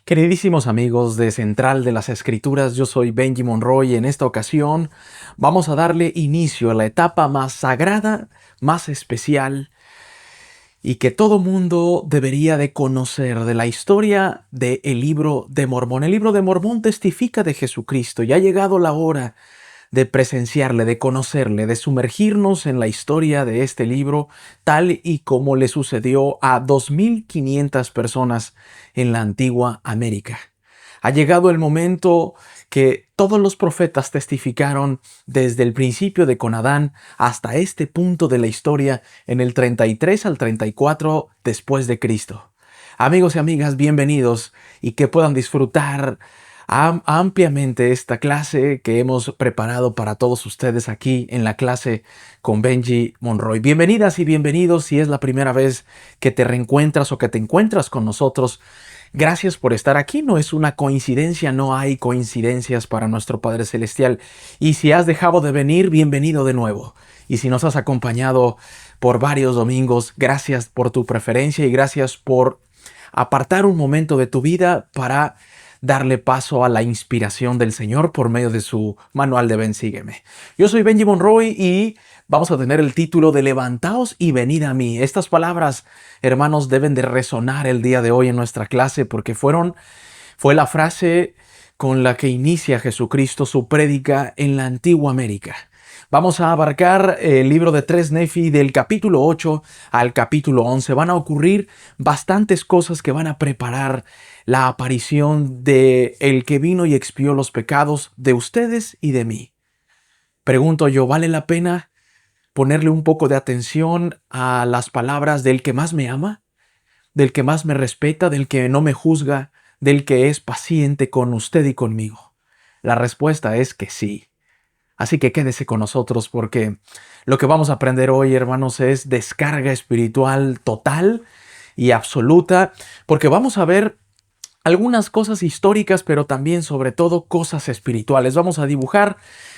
Queridísimos amigos de Central de las Escrituras, yo soy Benji Monroy y en esta ocasión vamos a darle inicio a la etapa más sagrada, más especial y que todo mundo debería de conocer de la historia del libro de Mormón. El libro de Mormón testifica de Jesucristo y ha llegado la hora de presenciarle, de conocerle, de sumergirnos en la historia de este libro, tal y como le sucedió a 2500 personas en la antigua América. Ha llegado el momento que todos los profetas testificaron desde el principio de con Adán hasta este punto de la historia en el 33 al 34 después de Cristo. Amigos y amigas, bienvenidos y que puedan disfrutar ampliamente esta clase que hemos preparado para todos ustedes aquí en la clase con Benji Monroy. Bienvenidas y bienvenidos si es la primera vez que te reencuentras o que te encuentras con nosotros. Gracias por estar aquí, no es una coincidencia, no hay coincidencias para nuestro Padre Celestial. Y si has dejado de venir, bienvenido de nuevo. Y si nos has acompañado por varios domingos, gracias por tu preferencia y gracias por apartar un momento de tu vida para darle paso a la inspiración del Señor por medio de su manual de Ven, sígueme. Yo soy Benji Monroy y vamos a tener el título de Levantaos y venid a mí. Estas palabras, hermanos, deben de resonar el día de hoy en nuestra clase porque fue la frase con la que inicia Jesucristo su prédica en la antigua América. Vamos a abarcar el libro de 3 Nefi del capítulo 8 al capítulo 11. Van a ocurrir bastantes cosas que van a preparar la aparición de el que vino y expió los pecados de ustedes y de mí. Pregunto yo, ¿vale la pena ponerle un poco de atención a las palabras del que más me ama, del que más me respeta, del que no me juzga, del que es paciente con usted y conmigo? La respuesta es que sí. Así que quédese con nosotros porque lo que vamos a aprender hoy, hermanos, es descarga espiritual total y absoluta, porque vamos a ver algunas cosas históricas, pero también sobre todo cosas espirituales. Vamos a dibujar,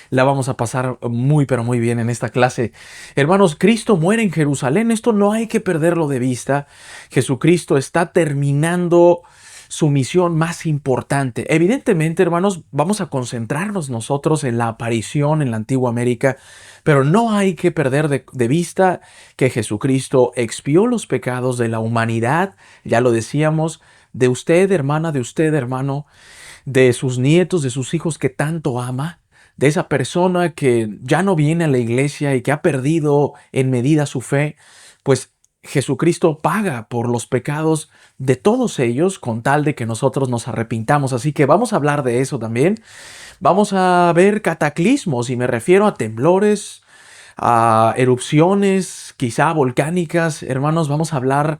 la vamos a pasar muy pero muy bien en esta clase. Hermanos, Cristo muere en Jerusalén, esto no hay que perderlo de vista. Jesucristo está terminando su misión más importante. Evidentemente, hermanos, vamos a concentrarnos nosotros en la aparición en la antigua América, pero no hay que perder de vista que Jesucristo expió los pecados de la humanidad, ya lo decíamos, de usted, hermana, de usted, hermano, de sus nietos, de sus hijos que tanto ama, de esa persona que ya no viene a la iglesia y que ha perdido en medida su fe, pues Jesucristo paga por los pecados de todos ellos con tal de que nosotros nos arrepintamos. Así que vamos a hablar de eso también. Vamos a ver cataclismos y me refiero a temblores, a erupciones, quizá volcánicas. Hermanos, vamos a hablar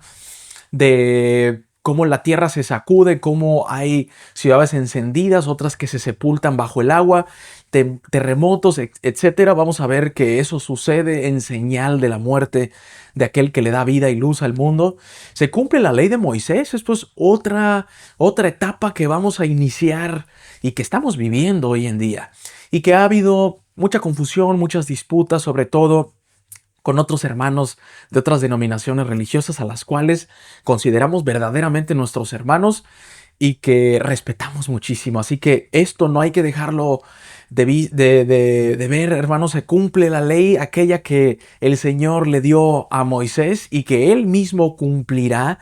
de cómo la tierra se sacude, cómo hay ciudades encendidas, otras que se sepultan bajo el agua, terremotos, etcétera. Vamos a ver que eso sucede en señal de la muerte de aquel que le da vida y luz al mundo. Se cumple la ley de Moisés. Esto es otra etapa que vamos a iniciar y que estamos viviendo hoy en día. Y que ha habido mucha confusión, muchas disputas, sobre todo con otros hermanos de otras denominaciones religiosas a las cuales consideramos verdaderamente nuestros hermanos y que respetamos muchísimo. Así que esto no hay que dejarlo de ver, hermanos. Se cumple la ley, aquella que el Señor le dio a Moisés y que Él mismo cumplirá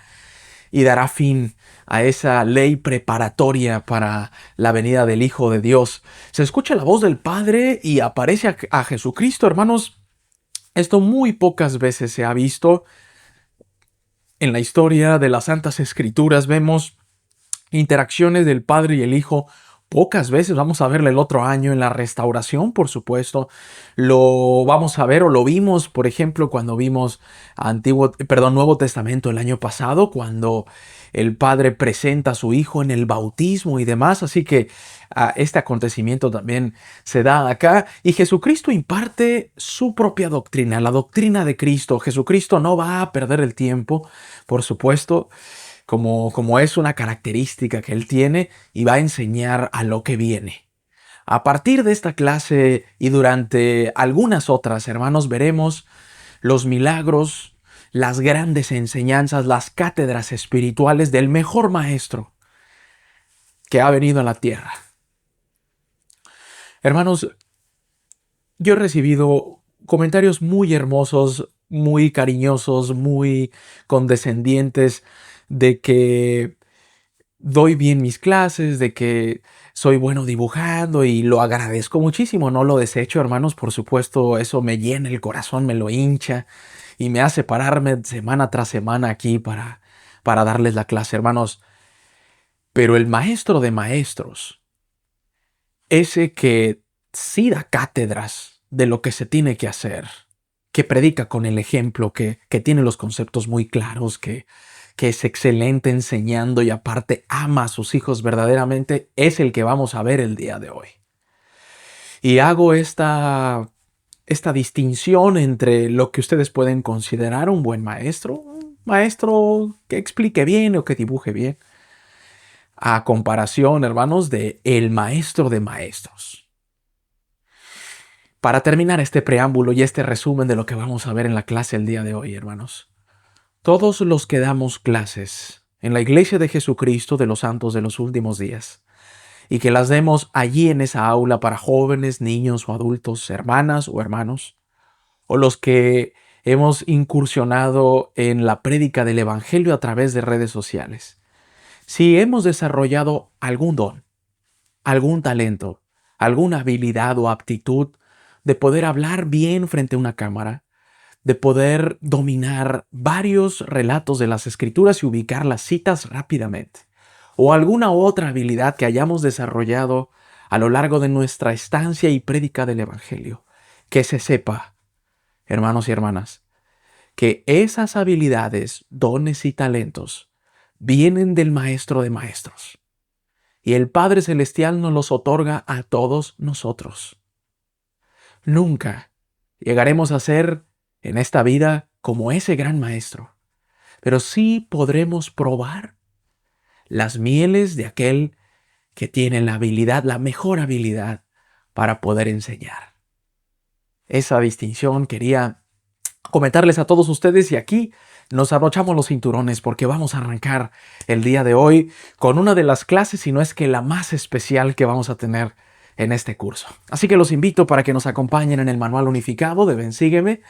y dará fin a esa ley preparatoria para la venida del Hijo de Dios. Se escucha la voz del Padre y aparece a Jesucristo, hermanos. Esto muy pocas veces se ha visto en la historia de las Santas Escrituras. Vemos interacciones del Padre y el Hijo pocas veces. Vamos a verlo el otro año en la restauración, por supuesto. Lo vamos a ver o lo vimos, por ejemplo, cuando vimos Nuevo Testamento el año pasado, cuando el Padre presenta a su Hijo en el bautismo y demás. Así que este acontecimiento también se da acá. Y Jesucristo imparte su propia doctrina, la doctrina de Cristo. Jesucristo no va a perder el tiempo, por supuesto, como es una característica que Él tiene, y va a enseñar a lo que viene. A partir de esta clase y durante algunas otras, hermanos, veremos los milagros, las grandes enseñanzas, las cátedras espirituales del mejor maestro, que ha venido a la tierra. Hermanos, yo he recibido comentarios muy hermosos, muy cariñosos, muy condescendientes de que doy bien mis clases, de que soy bueno dibujando y lo agradezco muchísimo, no lo desecho, hermanos, por supuesto, eso me llena el corazón, me lo hincha y me hace pararme semana tras semana aquí para darles la clase, hermanos. Pero el maestro de maestros, ese que sí da cátedras de lo que se tiene que hacer, que predica con el ejemplo, que tiene los conceptos muy claros, que es excelente enseñando y aparte ama a sus hijos verdaderamente, es el que vamos a ver el día de hoy. Y hago esta distinción entre lo que ustedes pueden considerar un maestro que explique bien o que dibuje bien, a comparación, hermanos, de el maestro de maestros. Para terminar este preámbulo y este resumen de lo que vamos a ver en la clase el día de hoy, hermanos, todos los que damos clases en la Iglesia de Jesucristo de los Santos de los Últimos Días, y que las demos allí en esa aula para jóvenes, niños o adultos, hermanas o hermanos, o los que hemos incursionado en la prédica del Evangelio a través de redes sociales. Si hemos desarrollado algún don, algún talento, alguna habilidad o aptitud de poder hablar bien frente a una cámara, de poder dominar varios relatos de las Escrituras y ubicar las citas rápidamente, o alguna otra habilidad que hayamos desarrollado a lo largo de nuestra estancia y prédica del Evangelio, que se sepa, hermanos y hermanas, que esas habilidades, dones y talentos vienen del Maestro de Maestros, y el Padre Celestial nos los otorga a todos nosotros. Nunca llegaremos a ser en esta vida como ese gran maestro, pero sí podremos probar las mieles de aquel que tiene la habilidad, la mejor habilidad para poder enseñar. Esa distinción quería comentarles a todos ustedes y aquí nos abrochamos los cinturones porque vamos a arrancar el día de hoy con una de las clases, si no es que la más especial que vamos a tener en este curso. Así que los invito para que nos acompañen en el manual unificado de Ven Sígueme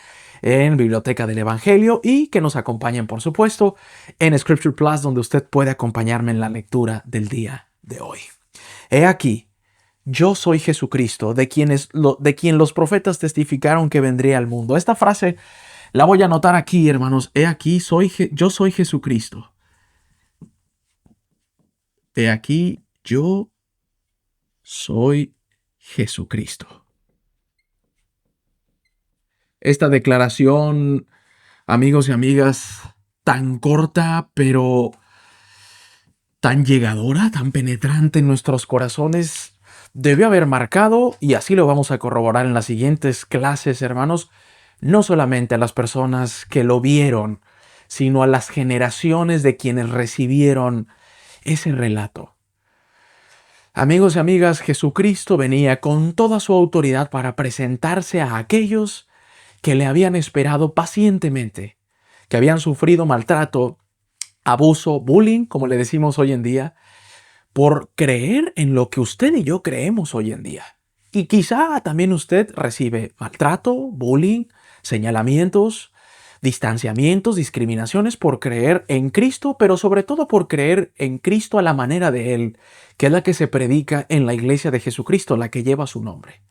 en Biblioteca del Evangelio y que nos acompañen, por supuesto, en Scripture Plus, donde usted puede acompañarme en la lectura del día de hoy. He aquí, yo soy Jesucristo, de quien los profetas testificaron que vendría al mundo. Esta frase la voy a anotar aquí, hermanos. He aquí, yo soy Jesucristo. He aquí, yo soy Jesucristo. Esta declaración, amigos y amigas, tan corta, pero tan llegadora, tan penetrante en nuestros corazones, debió haber marcado, y así lo vamos a corroborar en las siguientes clases, hermanos, no solamente a las personas que lo vieron, sino a las generaciones de quienes recibieron ese relato. Amigos y amigas, Jesucristo venía con toda su autoridad para presentarse a aquellos que le habían esperado pacientemente, que habían sufrido maltrato, abuso, bullying, como le decimos hoy en día, por creer en lo que usted y yo creemos hoy en día. Y quizá también usted recibe maltrato, bullying, señalamientos, distanciamientos, discriminaciones por creer en Cristo, pero sobre todo por creer en Cristo a la manera de Él, que es la que se predica en la iglesia de Jesucristo, la que lleva su nombre.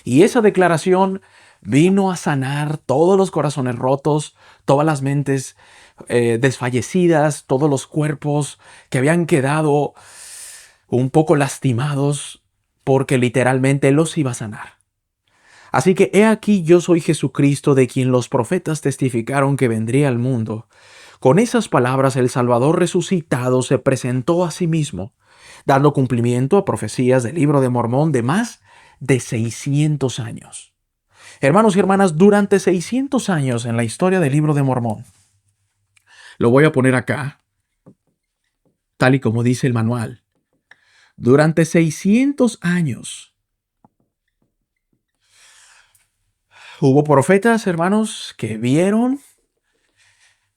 Y esa declaración vino a sanar todos los corazones rotos, todas las mentes desfallecidas, todos los cuerpos que habían quedado un poco lastimados, porque literalmente Él los iba a sanar. Así que he aquí yo soy Jesucristo, de quien los profetas testificaron que vendría al mundo. Con esas palabras el Salvador resucitado se presentó a sí mismo, dando cumplimiento a profecías del Libro de Mormón de más de 600 años. Hermanos y hermanas, durante 600 años en la historia del Libro de Mormón, lo voy a poner acá, tal y como dice el manual, durante 600 años hubo profetas, hermanos, que vieron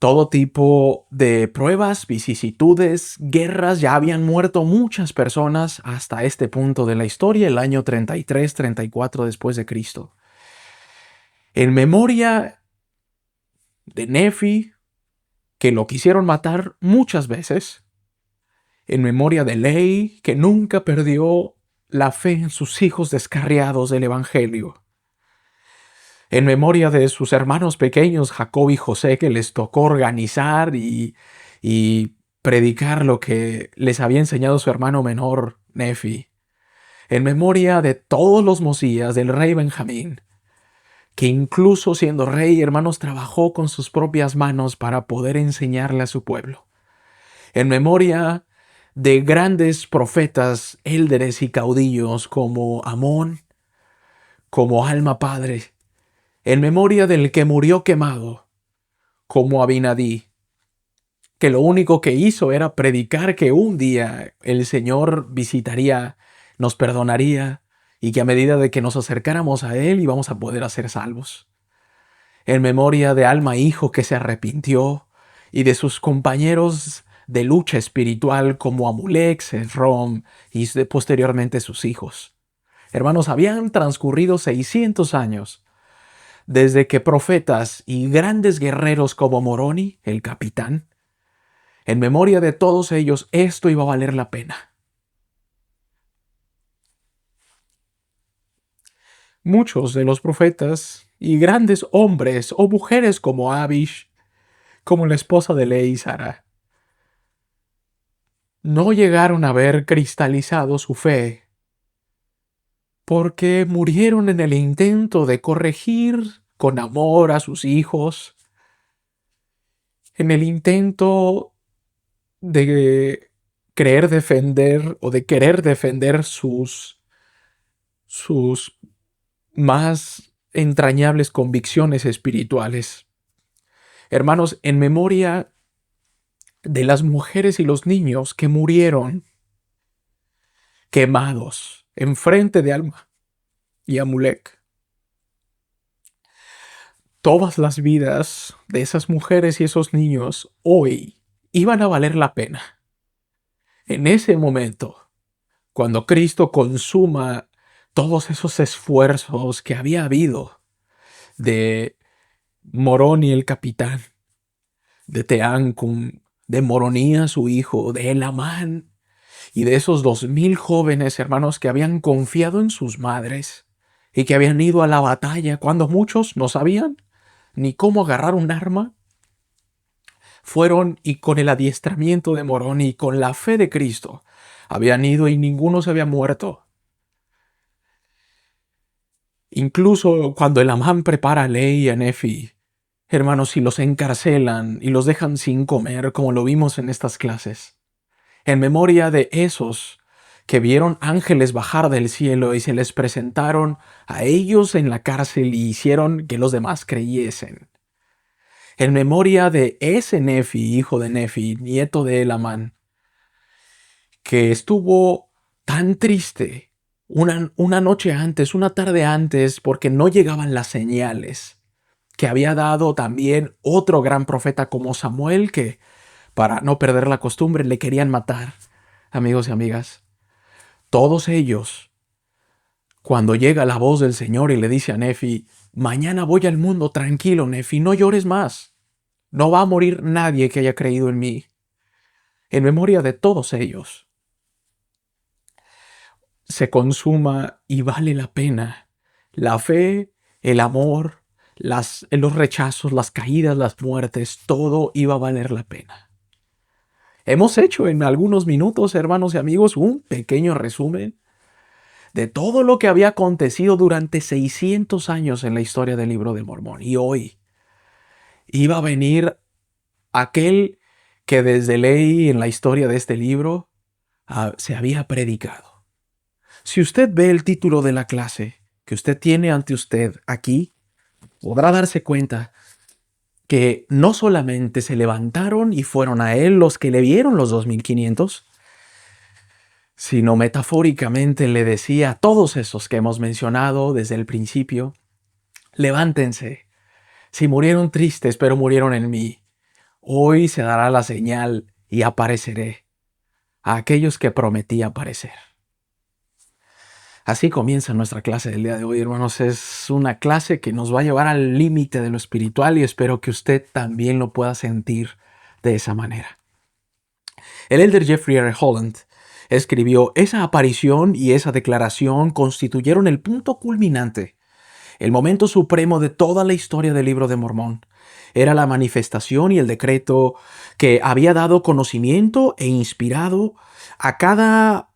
Todo tipo de pruebas, vicisitudes, guerras, ya habían muerto muchas personas hasta este punto de la historia, el año 33-34 después de Cristo. En memoria de Nefi, que lo quisieron matar muchas veces, en memoria de Ley, que nunca perdió la fe en sus hijos descarriados del Evangelio, en memoria de sus hermanos pequeños, Jacob y José, que les tocó organizar y predicar lo que les había enseñado su hermano menor, Nefi, en memoria de todos los Mosías, del rey Benjamín, que incluso siendo rey, hermanos, trabajó con sus propias manos para poder enseñarle a su pueblo, en memoria de grandes profetas, élderes y caudillos como Amón, como Alma Padre, en memoria del que murió quemado, como Abinadí, que lo único que hizo era predicar que un día el Señor visitaría, nos perdonaría y que a medida de que nos acercáramos a Él íbamos a poder ser salvos. En memoria de Alma Hijo que se arrepintió y de sus compañeros de lucha espiritual como Amulex, Esrom y posteriormente sus hijos. Hermanos, habían transcurrido 600 años desde que profetas y grandes guerreros como Moroni, el capitán, en memoria de todos ellos, esto iba a valer la pena. Muchos de los profetas y grandes hombres o mujeres como Abish, como la esposa de Ley, Sara, no llegaron a ver cristalizado su fe porque murieron en el intento de corregir con amor a sus hijos, en el intento de creer defender o de querer defender sus más entrañables convicciones espirituales. Hermanos, en memoria de las mujeres y los niños que murieron quemados enfrente de Alma y Amulek, todas las vidas de esas mujeres y esos niños hoy iban a valer la pena. En ese momento, cuando Cristo consuma todos esos esfuerzos que había habido de Moroni el capitán, de Teancum, de Moronía su hijo, de Elamán y de esos 2000 jóvenes hermanos que habían confiado en sus madres y que habían ido a la batalla cuando muchos no sabían ni cómo agarrar un arma, fueron y con el adiestramiento de Moroni y con la fe de Cristo habían ido y ninguno se había muerto. Incluso cuando el Amán prepara a Ley y a Nefi, hermanos, si los encarcelan y los dejan sin comer, como lo vimos en estas clases, en memoria de esos que vieron ángeles bajar del cielo y se les presentaron a ellos en la cárcel y hicieron que los demás creyesen. En memoria de ese Nefi, hijo de Nefi, nieto de Elamán, que estuvo tan triste una noche antes, una tarde antes, porque no llegaban las señales, que había dado también otro gran profeta como Samuel, que para no perder la costumbre le querían matar. Amigos y amigas, todos ellos, cuando llega la voz del Señor y le dice a Nefi, mañana voy al mundo, tranquilo Nefi, no llores más, no va a morir nadie que haya creído en mí. En memoria de todos ellos, se consuma y vale la pena la fe, el amor, los rechazos, las caídas, las muertes, todo iba a valer la pena. Hemos hecho en algunos minutos, hermanos y amigos, un pequeño resumen de todo lo que había acontecido durante 600 años en la historia del Libro de Mormón. Y hoy iba a venir aquel que desde Ley en la historia de este libro se había predicado. Si usted ve el título de la clase que usted tiene ante usted aquí, podrá darse cuenta que no solamente se levantaron y fueron a él los que le vieron los 2500, sino metafóricamente le decía a todos esos que hemos mencionado desde el principio, levántense, si murieron tristes pero murieron en mí, Hoy se dará la señal y apareceré a aquellos que prometí aparecer. Así comienza nuestra clase del día de hoy, hermanos. Es una clase que nos va a llevar al límite de lo espiritual y espero que usted también lo pueda sentir de esa manera. El elder Jeffrey R. Holland escribió: esa aparición y esa declaración constituyeron el punto culminante, el momento supremo de toda la historia del Libro de Mormón. Era la manifestación y el decreto que había dado conocimiento e inspirado a cada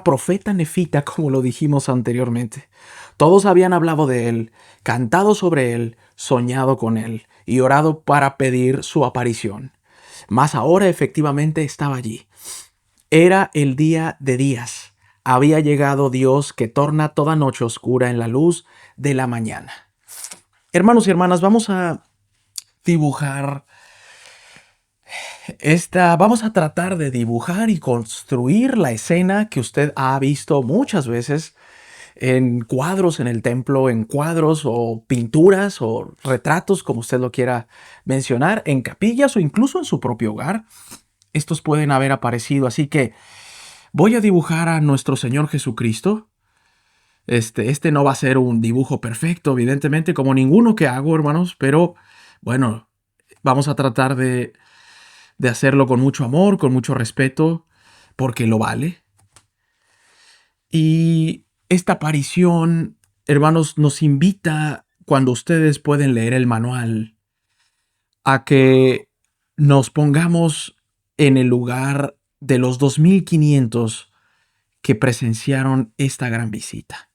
profeta nefita, como lo dijimos anteriormente. Todos habían hablado de él, cantado sobre él, soñado con él y orado para pedir su aparición. Mas ahora efectivamente estaba allí. Era el día de días. Había llegado Dios que torna toda noche oscura en la luz de la mañana. Hermanos y hermanas, vamos a dibujar vamos a tratar de dibujar y construir la escena que usted ha visto muchas veces en cuadros en el templo, en cuadros o pinturas o retratos, como usted lo quiera mencionar, en capillas o incluso en su propio hogar. Estos pueden haber aparecido, así que voy a dibujar a nuestro Señor Jesucristo. Este no va a ser un dibujo perfecto, evidentemente, como ninguno que hago, hermanos, pero bueno, vamos a tratar de hacerlo con mucho amor, con mucho respeto, porque lo vale. Y esta aparición, hermanos, nos invita, cuando ustedes pueden leer el manual, a que nos pongamos en el lugar de los 2500 que presenciaron esta gran visita.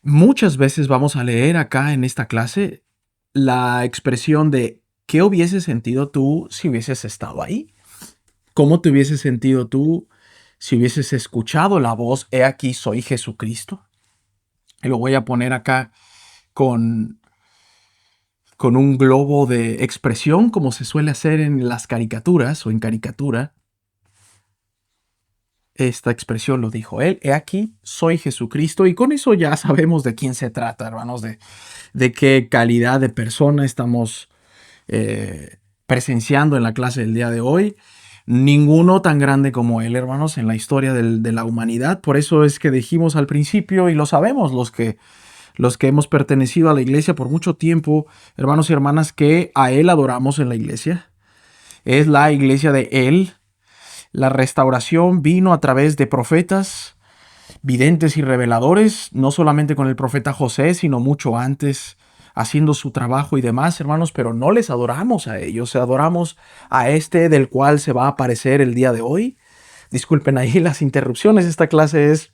Muchas veces vamos a leer acá en esta clase la expresión de ¿qué hubieses sentido tú si hubieses estado ahí? ¿Cómo te hubieses sentido tú si hubieses escuchado la voz, he aquí soy Jesucristo? Y lo voy a poner acá con un globo de expresión, como se suele hacer en las caricaturas o en caricatura. Esta expresión lo dijo él, he aquí soy Jesucristo, y con eso ya sabemos de quién se trata, hermanos, de qué calidad de persona estamos presenciando en la clase del día de hoy. Ninguno tan grande como él, hermanos, en la historia de la humanidad. Por eso es que dijimos al principio, y lo sabemos los que hemos pertenecido a la iglesia por mucho tiempo, hermanos y hermanas, que a él adoramos en la iglesia. Es la iglesia de él. La restauración vino a través de profetas, videntes y reveladores, no solamente con el profeta José, sino mucho antes, haciendo su trabajo y demás, hermanos, pero no les adoramos a ellos, adoramos a este del cual se va a aparecer el día de hoy. Disculpen ahí las interrupciones, esta clase es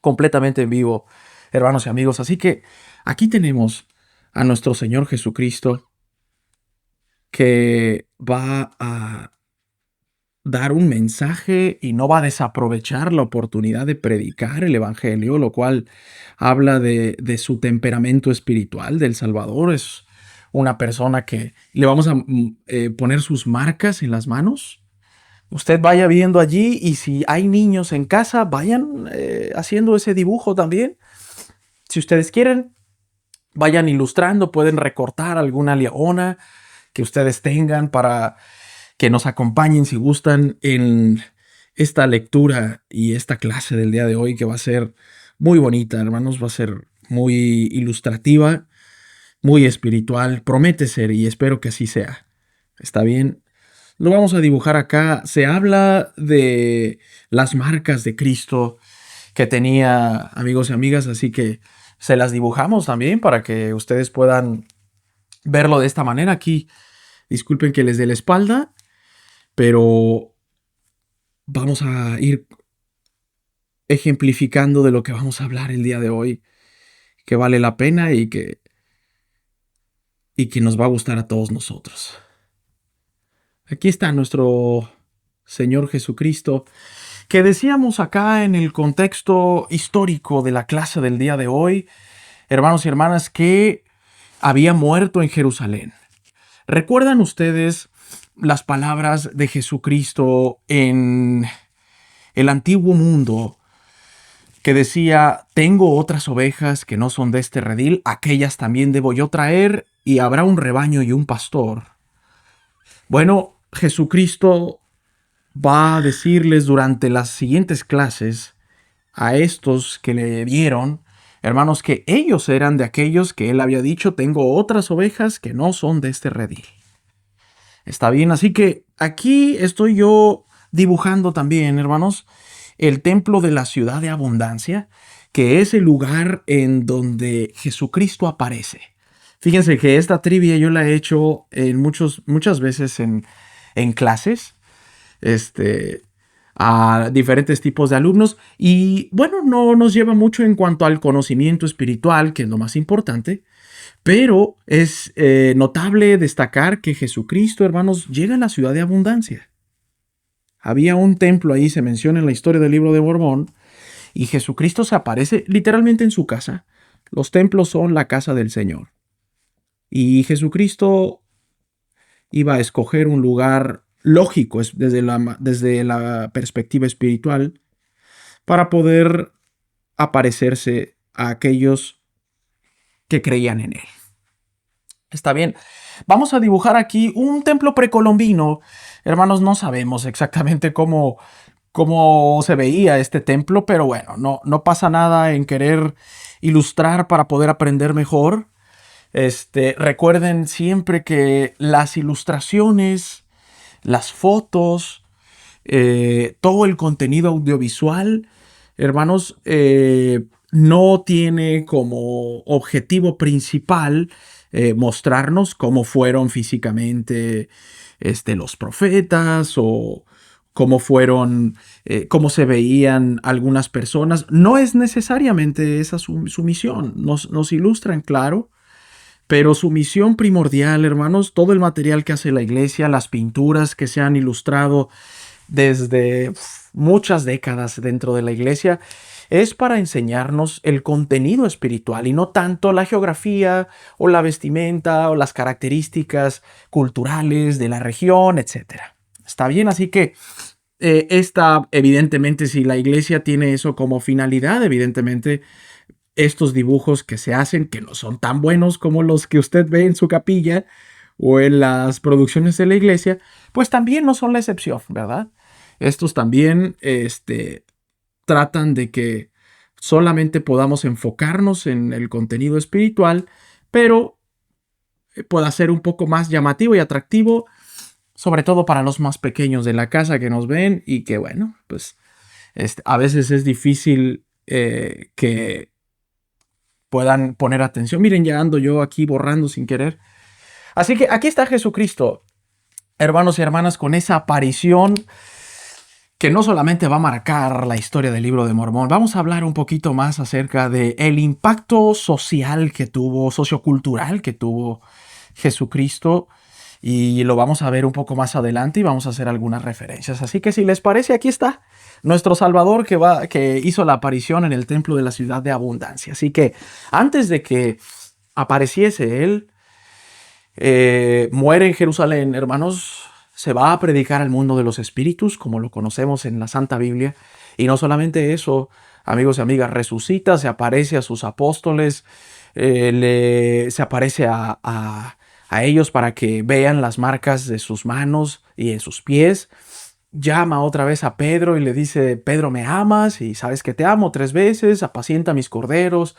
completamente en vivo, hermanos y amigos, así que aquí tenemos a nuestro Señor Jesucristo, que va a dar un mensaje y no va a desaprovechar la oportunidad de predicar el evangelio, lo cual habla de su temperamento espiritual del Salvador. Es una persona que le vamos a poner sus marcas en las manos. Usted vaya viendo allí, y si hay niños en casa, vayan haciendo ese dibujo también. Si ustedes quieren, vayan ilustrando, pueden recortar alguna leona que ustedes tengan para que nos acompañen, si gustan, en esta lectura y esta clase del día de hoy, que va a ser muy bonita, hermanos, va a ser muy ilustrativa, muy espiritual, promete ser, y espero que así sea. ¿Está bien? Lo vamos a dibujar acá. Se habla de las marcas de Cristo que tenía, amigos y amigas, así que se las dibujamos también para que ustedes puedan verlo de esta manera. Aquí, disculpen que les dé la espalda, pero vamos a ir ejemplificando de lo que vamos a hablar el día de hoy, que vale la pena y que nos va a gustar a todos nosotros. Aquí está nuestro Señor Jesucristo, que decíamos acá en el contexto histórico de la clase del día de hoy, hermanos y hermanas, que había muerto en Jerusalén. ¿Recuerdan ustedes las palabras de Jesucristo en el antiguo mundo, que decía, tengo otras ovejas que no son de este redil, aquellas también debo yo traer, y habrá un rebaño y un pastor. Bueno, Jesucristo va a decirles durante las siguientes clases a estos que le dieron, hermanos, que ellos eran de aquellos que él había dicho, tengo otras ovejas que no son de este redil. Está bien, así que aquí estoy yo dibujando también, hermanos, el templo de la ciudad de abundancia, que es el lugar en donde Jesucristo aparece. Fíjense que esta trivia yo la he hecho en muchas veces en clases, a diferentes tipos de alumnos, y bueno, no nos lleva mucho en cuanto al conocimiento espiritual, que es lo más importante, pero es notable destacar que Jesucristo, hermanos, llega a la ciudad de abundancia. Había un templo ahí, se menciona en la historia del libro de Mormón, y Jesucristo se aparece literalmente en su casa. Los templos son la casa del Señor. Y Jesucristo iba a escoger un lugar lógico desde la perspectiva espiritual para poder aparecerse a aquellos que creían en él. Está bien. Vamos a dibujar aquí un templo precolombino. Hermanos, no sabemos exactamente cómo se veía este templo, pero bueno, no pasa nada en querer ilustrar para poder aprender mejor. Recuerden siempre que las ilustraciones, las fotos, todo el contenido audiovisual, hermanos, no tiene como objetivo principal mostrarnos cómo fueron físicamente los profetas o cómo fueron, cómo se veían algunas personas. No es necesariamente esa su misión. Nos ilustran, claro, pero su misión primordial, hermanos, todo el material que hace la iglesia, las pinturas que se han ilustrado desde muchas décadas dentro de la iglesia, es para enseñarnos el contenido espiritual y no tanto la geografía o la vestimenta o las características culturales de la región, etc. Está bien, así que evidentemente, si la iglesia tiene eso como finalidad, evidentemente estos dibujos que se hacen, que no son tan buenos como los que usted ve en su capilla o en las producciones de la iglesia, pues también no son la excepción, ¿verdad? Estos también tratan de que solamente podamos enfocarnos en el contenido espiritual, pero pueda ser un poco más llamativo y atractivo, sobre todo para los más pequeños de la casa que nos ven y que, bueno, pues a veces es difícil que puedan poner atención. Miren, ya ando yo aquí borrando sin querer. Así que aquí está Jesucristo, hermanos y hermanas, con esa aparición que no solamente va a marcar la historia del libro de Mormón. Vamos a hablar un poquito más acerca del impacto social que tuvo, sociocultural que tuvo Jesucristo, y lo vamos a ver un poco más adelante y vamos a hacer algunas referencias. Así que si les parece, aquí está nuestro Salvador que hizo la aparición en el templo de la ciudad de abundancia. Así que antes de que apareciese él, muere en Jerusalén, hermanos, se va a predicar al mundo de los espíritus, como lo conocemos en la Santa Biblia. Y no solamente eso, amigos y amigas, resucita, se aparece a sus apóstoles, se aparece a ellos para que vean las marcas de sus manos y de sus pies. Llama otra vez a Pedro y le dice, Pedro, ¿me amas? Y sabes que te amo 3 veces, apacienta mis corderos.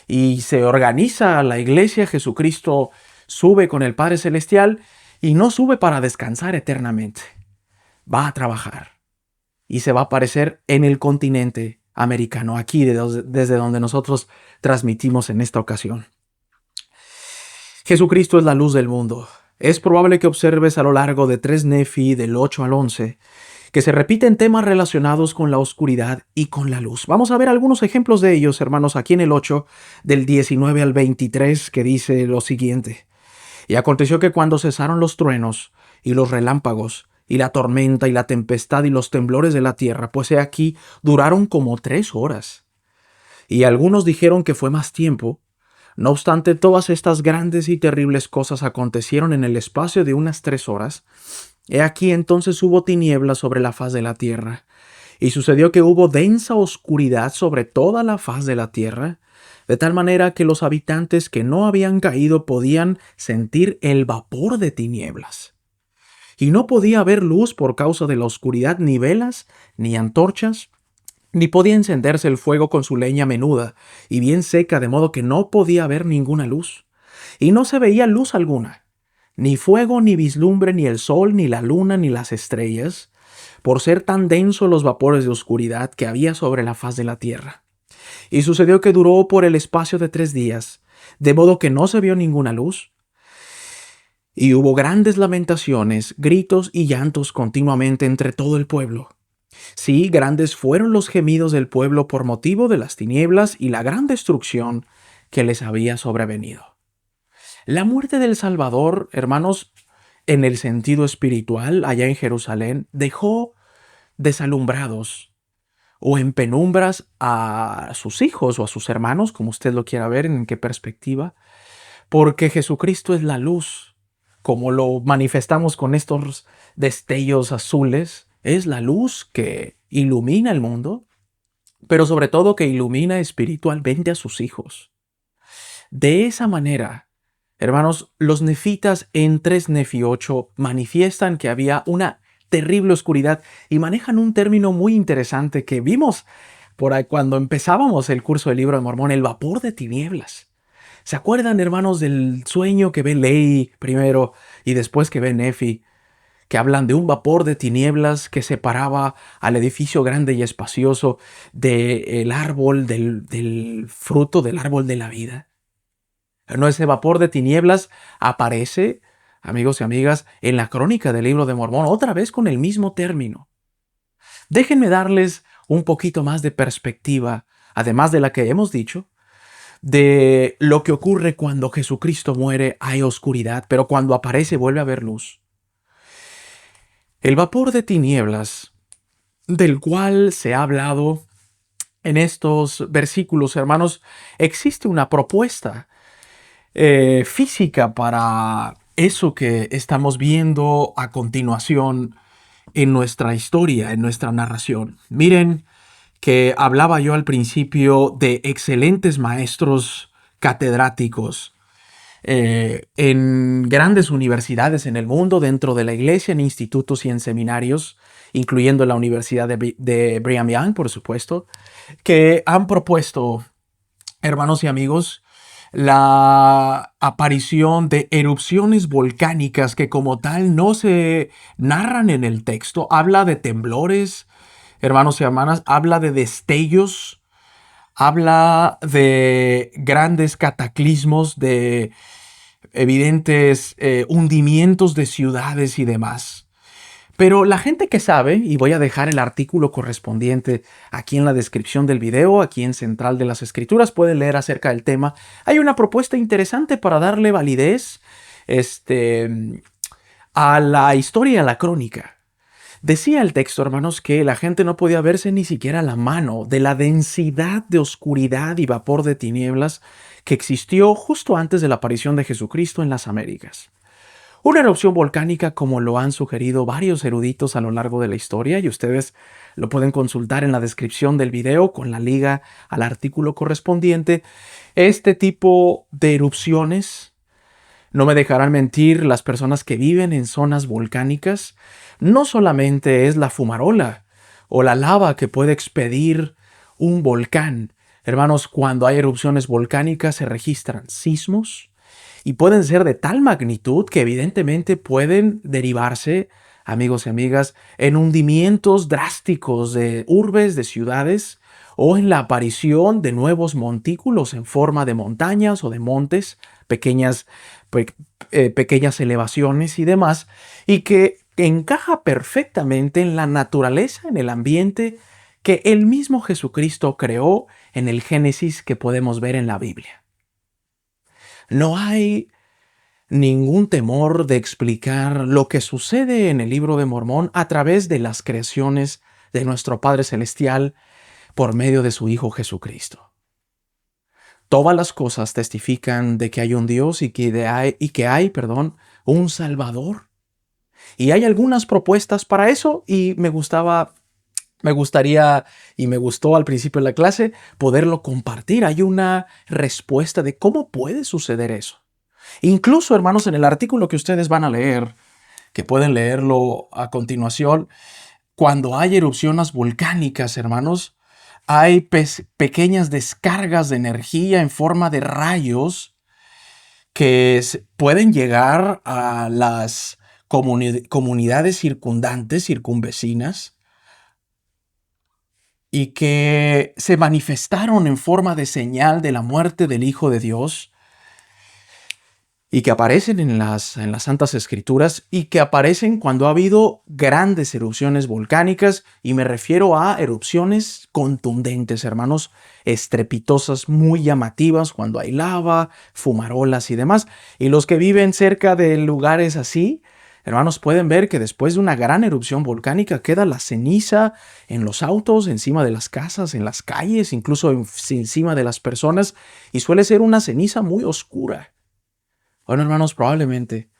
Y se organiza la iglesia, Jesucristo sube con el Padre Celestial y no sube para descansar eternamente. Va a trabajar y se va a aparecer en el continente americano, aquí desde donde nosotros transmitimos en esta ocasión. Jesucristo es la luz del mundo. Es probable que observes a lo largo de 3 Nefi, del 8 al 11, que se repiten temas relacionados con la oscuridad y con la luz. Vamos a ver algunos ejemplos de ellos, hermanos, aquí en el 8, del 19 al 23, que dice lo siguiente. Y aconteció que cuando cesaron los truenos y los relámpagos y la tormenta y la tempestad y los temblores de la tierra, pues he aquí, duraron como 3 horas. Y algunos dijeron que fue más tiempo. No obstante, todas estas grandes y terribles cosas acontecieron en el espacio de unas 3 horas. He aquí entonces hubo tinieblas sobre la faz de la tierra, Y sucedió que hubo densa oscuridad sobre toda la faz de la tierra, de tal manera que los habitantes que no habían caído podían sentir el vapor de tinieblas. Y no podía haber luz por causa de la oscuridad, ni velas, ni antorchas, ni podía encenderse el fuego con su leña menuda y bien seca, de modo que no podía haber ninguna luz. Y no se veía luz alguna, ni fuego, ni vislumbre, ni el sol, ni la luna, ni las estrellas, por ser tan densos los vapores de oscuridad que había sobre la faz de la tierra. Y sucedió que duró por el espacio de 3 días, de modo que no se vio ninguna luz. Y hubo grandes lamentaciones, gritos y llantos continuamente entre todo el pueblo. Sí, grandes fueron los gemidos del pueblo por motivo de las tinieblas y la gran destrucción que les había sobrevenido. La muerte del Salvador, hermanos, en el sentido espiritual, allá en Jerusalén, dejó desalumbrados o en penumbras a sus hijos o a sus hermanos, como usted lo quiera ver, en qué perspectiva, porque Jesucristo es la luz, como lo manifestamos con estos destellos azules, es la luz que ilumina el mundo, pero sobre todo que ilumina espiritualmente a sus hijos. De esa manera, hermanos, los nefitas en 3 Nefi 8 manifiestan que había una terrible oscuridad y manejan un término muy interesante que vimos por ahí cuando empezábamos el curso del Libro de Mormón, el vapor de tinieblas. ¿Se acuerdan, hermanos, del sueño que ve Ley primero y después que ve Nefi? Que hablan de un vapor de tinieblas que separaba al edificio grande y espacioso del árbol, del fruto del árbol de la vida. No, ese vapor de tinieblas aparece, amigos y amigas, en la crónica del Libro de Mormón, otra vez con el mismo término. Déjenme darles un poquito más de perspectiva, además de la que hemos dicho, de lo que ocurre cuando Jesucristo muere. Hay oscuridad, pero cuando aparece vuelve a haber luz. El vapor de tinieblas, del cual se ha hablado en estos versículos, hermanos, existe una propuesta física para eso que estamos viendo a continuación en nuestra historia, en nuestra narración. Miren que hablaba yo al principio de excelentes maestros catedráticos en grandes universidades en el mundo, dentro de la iglesia, en institutos y en seminarios, incluyendo la Universidad de Brigham Young, por supuesto, que han propuesto, hermanos y amigos, la aparición de erupciones volcánicas que como tal no se narran en el texto. Habla de temblores, hermanos y hermanas, habla de destellos, habla de grandes cataclismos, de evidentes hundimientos de ciudades y demás. Pero la gente que sabe, y voy a dejar el artículo correspondiente aquí en la descripción del video, aquí en Central de las Escrituras, pueden leer acerca del tema. Hay una propuesta interesante para darle validez a la historia, a la crónica. Decía el texto, hermanos, que la gente no podía verse ni siquiera la mano de la densidad de oscuridad y vapor de tinieblas que existió justo antes de la aparición de Jesucristo en las Américas. Una erupción volcánica, como lo han sugerido varios eruditos a lo largo de la historia, y ustedes lo pueden consultar en la descripción del video con la liga al artículo correspondiente. Este tipo de erupciones, no me dejarán mentir las personas que viven en zonas volcánicas, no solamente es la fumarola o la lava que puede expedir un volcán. Hermanos, cuando hay erupciones volcánicas se registran sismos, y pueden ser de tal magnitud que evidentemente pueden derivarse, amigos y amigas, en hundimientos drásticos de urbes, de ciudades, o en la aparición de nuevos montículos en forma de montañas o de montes, pequeñas elevaciones y demás, y que encaja perfectamente en la naturaleza, en el ambiente que el mismo Jesucristo creó en el Génesis que podemos ver en la Biblia. No hay ningún temor de explicar lo que sucede en el Libro de Mormón a través de las creaciones de nuestro Padre Celestial por medio de su Hijo Jesucristo. Todas las cosas testifican de que hay un Dios y que hay, un Salvador. Y hay algunas propuestas para eso, y me gustaba Me gustaría y me gustó al principio de la clase poderlo compartir. Hay una respuesta de cómo puede suceder eso. Incluso, hermanos, en el artículo que ustedes van a leer, que pueden leerlo a continuación, cuando hay erupciones volcánicas, hermanos, hay pequeñas descargas de energía en forma de rayos que pueden llegar a las comunidades circundantes, circunvecinas, y que se manifestaron en forma de señal de la muerte del Hijo de Dios y que aparecen en las Santas Escrituras y que aparecen cuando ha habido grandes erupciones volcánicas, y me refiero a erupciones contundentes, hermanos, estrepitosas, muy llamativas, cuando hay lava, fumarolas y demás. Y los que viven cerca de lugares así, hermanos, pueden ver que después de una gran erupción volcánica queda la ceniza en los autos, encima de las casas, en las calles, incluso encima de las personas, y suele ser una ceniza muy oscura. Bueno, hermanos, probablemente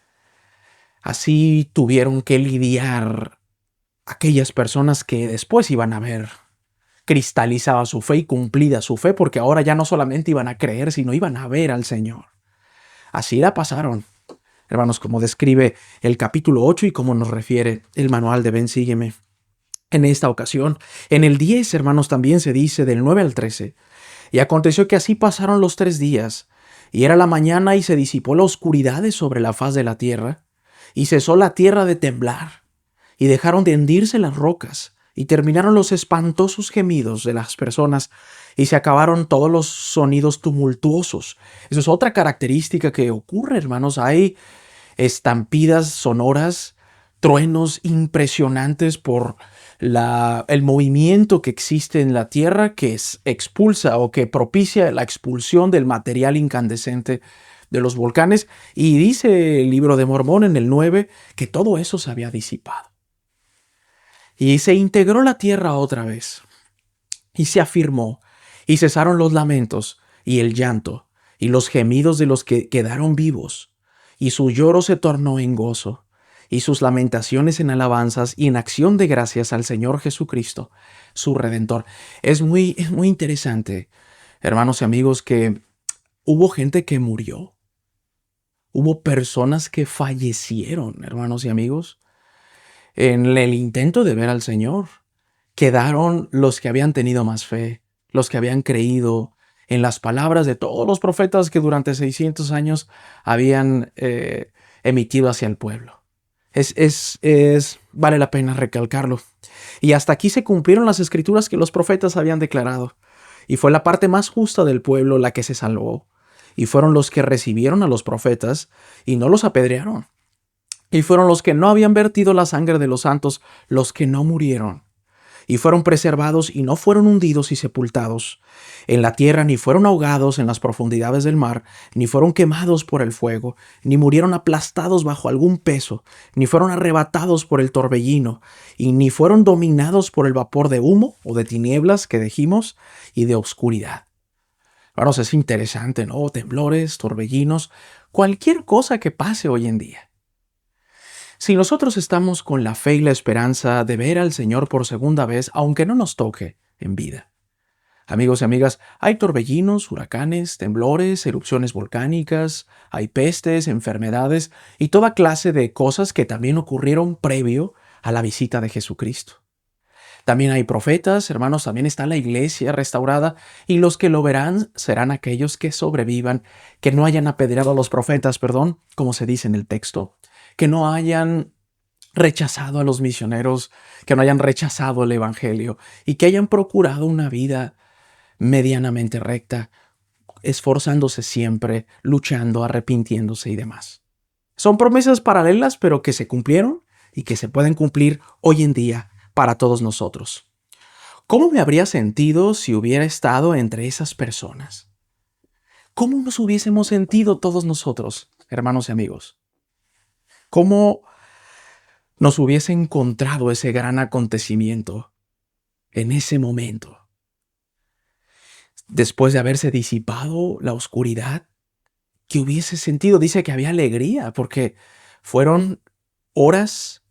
así tuvieron que lidiar aquellas personas que después iban a ver cristalizada su fe y cumplida su fe, porque ahora ya no solamente iban a creer, sino iban a ver al Señor. Así la pasaron, hermanos, como describe el capítulo 8 y como nos refiere el manual de Ven, Sígueme. En esta ocasión, en el 10, hermanos, también se dice del 9 al 13. Y aconteció que así pasaron los 3 días, y era la mañana, y se disipó la oscuridad de sobre la faz de la tierra, y cesó la tierra de temblar, y dejaron de hendirse las rocas, y terminaron los espantosos gemidos de las personas, y se acabaron todos los sonidos tumultuosos. Eso es otra característica que ocurre, hermanos. Hay estampidas sonoras, truenos impresionantes por el movimiento que existe en la Tierra, que expulsa o que propicia la expulsión del material incandescente de los volcanes. Y dice el libro de Mormón en el 9 que todo eso se había disipado. Y se integró la tierra otra vez, y se afirmó, y cesaron los lamentos, y el llanto, y los gemidos de los que quedaron vivos, y su lloro se tornó en gozo, y sus lamentaciones en alabanzas y en acción de gracias al Señor Jesucristo, su Redentor. Es muy interesante, hermanos y amigos, que hubo gente que murió, hubo personas que fallecieron, hermanos y amigos, en el intento de ver al Señor. Quedaron los que habían tenido más fe, los que habían creído en las palabras de todos los profetas que durante 600 años habían emitido hacia el pueblo. Vale la pena recalcarlo. Y hasta aquí se cumplieron las escrituras que los profetas habían declarado. Y fue la parte más justa del pueblo la que se salvó. Y fueron los que recibieron a los profetas y no los apedrearon. Y fueron los que no habían vertido la sangre de los santos, los que no murieron. Y fueron preservados y no fueron hundidos y sepultados en la tierra, ni fueron ahogados en las profundidades del mar, ni fueron quemados por el fuego, ni murieron aplastados bajo algún peso, ni fueron arrebatados por el torbellino, y ni fueron dominados por el vapor de humo o de tinieblas que dijimos, y de oscuridad. Hermanos, es interesante, ¿no? Temblores, torbellinos, cualquier cosa que pase hoy en día. Si nosotros estamos con la fe y la esperanza de ver al Señor por segunda vez, aunque no nos toque en vida. Amigos y amigas, hay torbellinos, huracanes, temblores, erupciones volcánicas, hay pestes, enfermedades y toda clase de cosas que también ocurrieron previo a la visita de Jesucristo. También hay profetas, hermanos, también está la iglesia restaurada, y los que lo verán serán aquellos que sobrevivan, que no hayan apedreado a los profetas, como se dice en el texto, que no hayan rechazado a los misioneros, que no hayan rechazado el evangelio y que hayan procurado una vida medianamente recta, esforzándose siempre, luchando, arrepintiéndose y demás. Son promesas paralelas, pero que se cumplieron y que se pueden cumplir hoy en día para todos nosotros. ¿Cómo me habría sentido si hubiera estado entre esas personas? ¿Cómo nos hubiésemos sentido todos nosotros, hermanos y amigos? ¿Cómo nos hubiese encontrado ese gran acontecimiento en ese momento? Después de haberse disipado la oscuridad, ¿qué hubiese sentido? Dice que había alegría, porque fueron horas